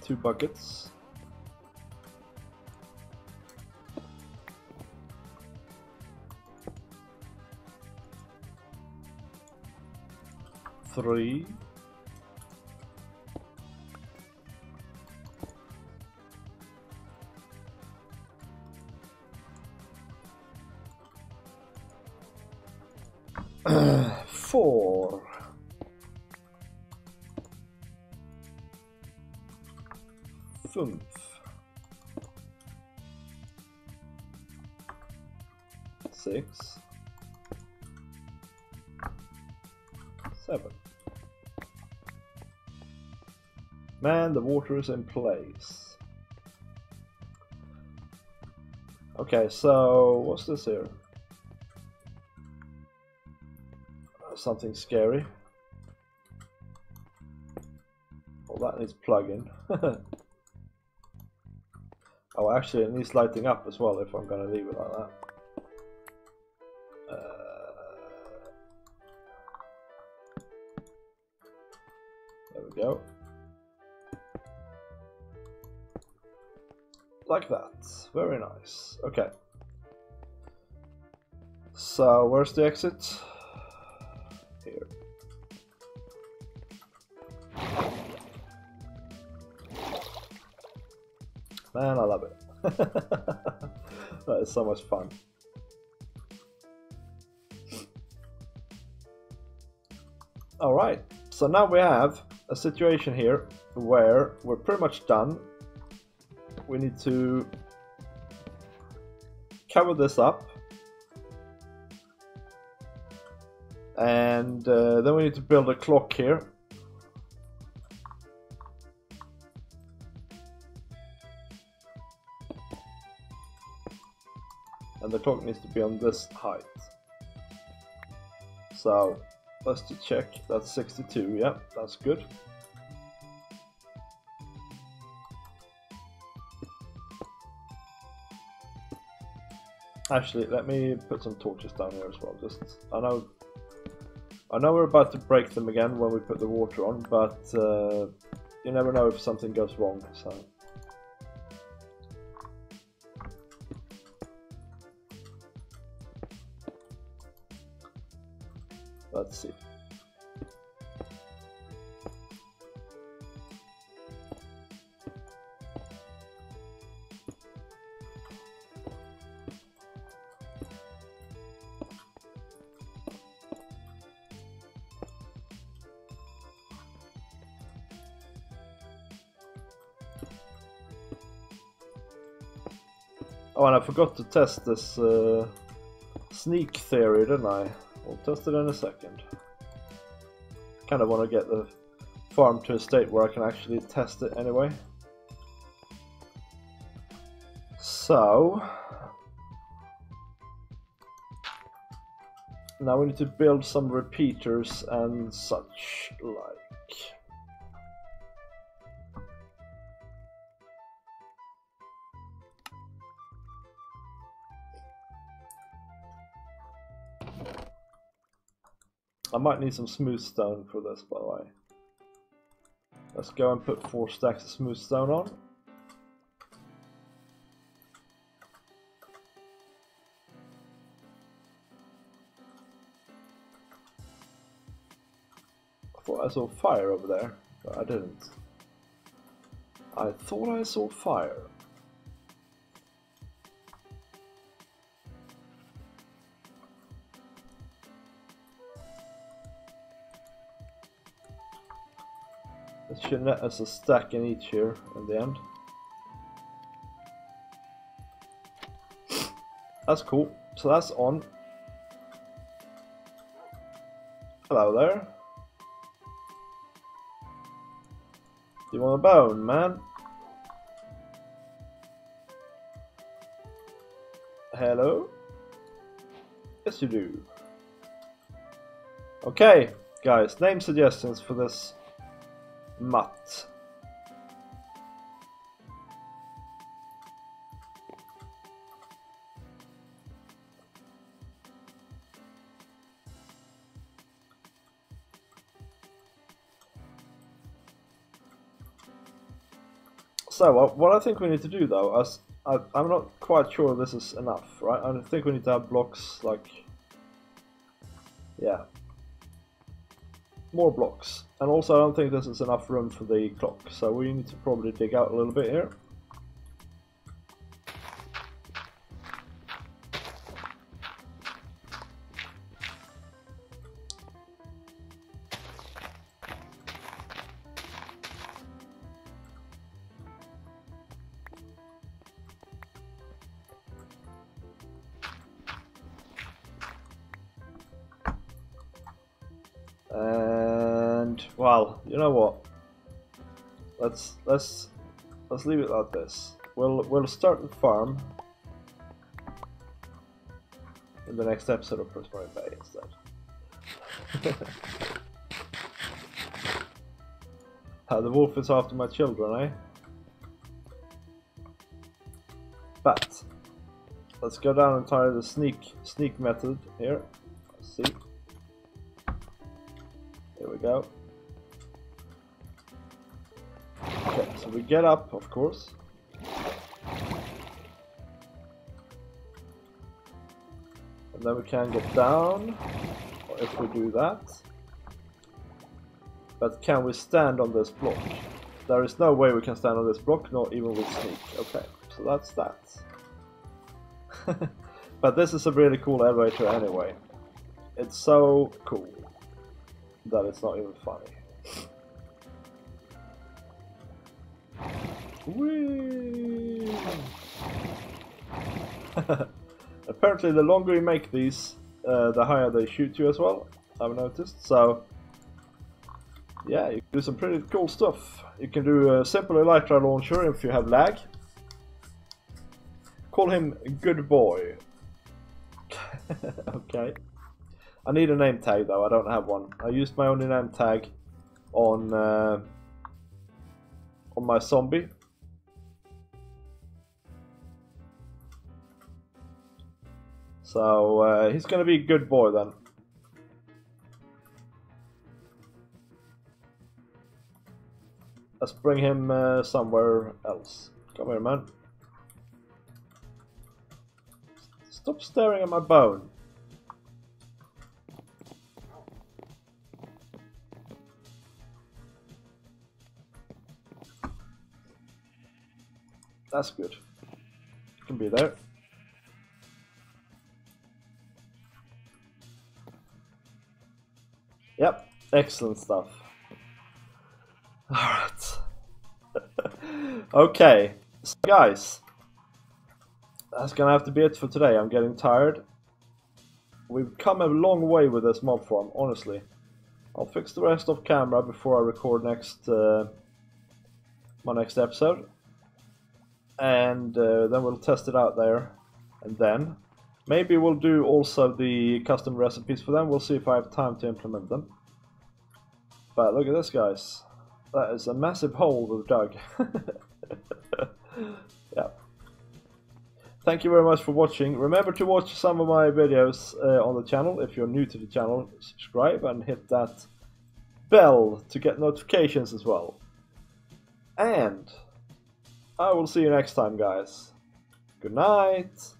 A: Two buckets. Three. Four. 5. 6. 7. Man, the water is in place. Okay, so what's this here? Something scary. Well, that needs plugging. Oh, actually, it needs lighting up as well if I'm gonna leave it like that. There we go. Like that. Very nice. Okay. So, where's the exit? Here. Man, I love it. That is so much fun. Alright, so now we have a situation here where we're pretty much done. We need to cover this up. And then we need to build a clock here. and the clock needs to be on this height. So let's just check. That's 62. Yeah, that's good. Actually, let me put some torches down here as well. Just I know we're about to break them again when we put the water on, but you never know if something goes wrong. So let's see. Oh, and I forgot to test this sneak theory, didn't I? We'll test it in a second. Kind of want to get the farm to a state where I can actually test it anyway. So now we need to build some repeaters and such like. I might need some smooth stone for this, by the way. Let's go and put 4 stacks of smooth stone on. I thought I saw fire over there, but I didn't. I thought I saw fire. It should net us a stack in each here in the end. That's cool. So that's on. Hello there. Do you want a bone, man? Hello? Yes, you do. Okay, guys, name suggestions for this mutt. So what I think we need to do though, as I'm not quite sure this is enough, right? I think we need to have blocks like, yeah, more blocks. And also I don't think this is enough room for the clock, so we need to probably dig out a little bit here. And well, you know what? Let's leave it like this. We'll start the farm in the next episode of Prismarine Bay instead. The wolf is after my children, eh? But let's go down and try the sneak method here. Let's see. Here we go. Okay, so we get up, of course. And then we can get down, or if we do that. But can we stand on this block? There is no way we can stand on this block, not even with sneak. Okay, so that's that. But this is a really cool elevator anyway. It's so cool that it's not even funny. Whee! Apparently the longer you make these, the higher they shoot you as well, I've noticed. So yeah, you can do some pretty cool stuff. You can do a simple elytra launcher if you have lag. Call him Good Boy. Okay. I need a name tag though, I don't have one. I used my only name tag on my zombie. So he's gonna be a good boy then. Let's bring him somewhere else. Come here, man. Stop staring at my bone. That's good. You can be there. Yep, excellent stuff. Alright. Okay, so guys, that's gonna have to be it for today. I'm getting tired. We've come a long way with this mob farm, honestly. I'll fix the rest off camera before I record my next episode. And then we'll test it out there. And then maybe we'll do also the custom recipes for them. We'll see if I have time to implement them. But look at this, guys. That is a massive hole we've dug. Yeah. Thank you very much for watching. Remember to watch some of my videos on the channel. If you're new to the channel, subscribe and hit that bell to get notifications as well. And I will see you next time, guys. Good night.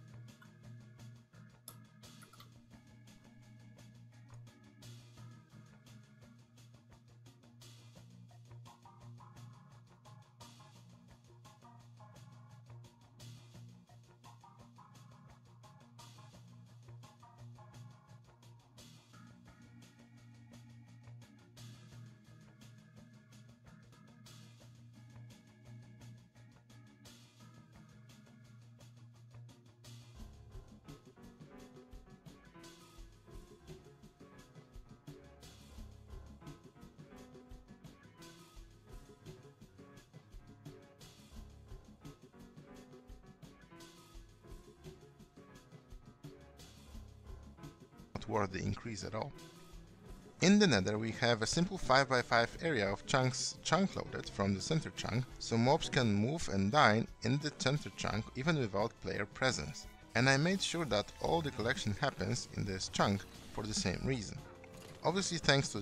B: Worth the increase at all. In the nether we have a simple 5x5 area of chunks chunk loaded from the center chunk, so mobs can move and dine in the center chunk even without player presence. And I made sure that all the collection happens in this chunk for the same reason. Obviously thanks to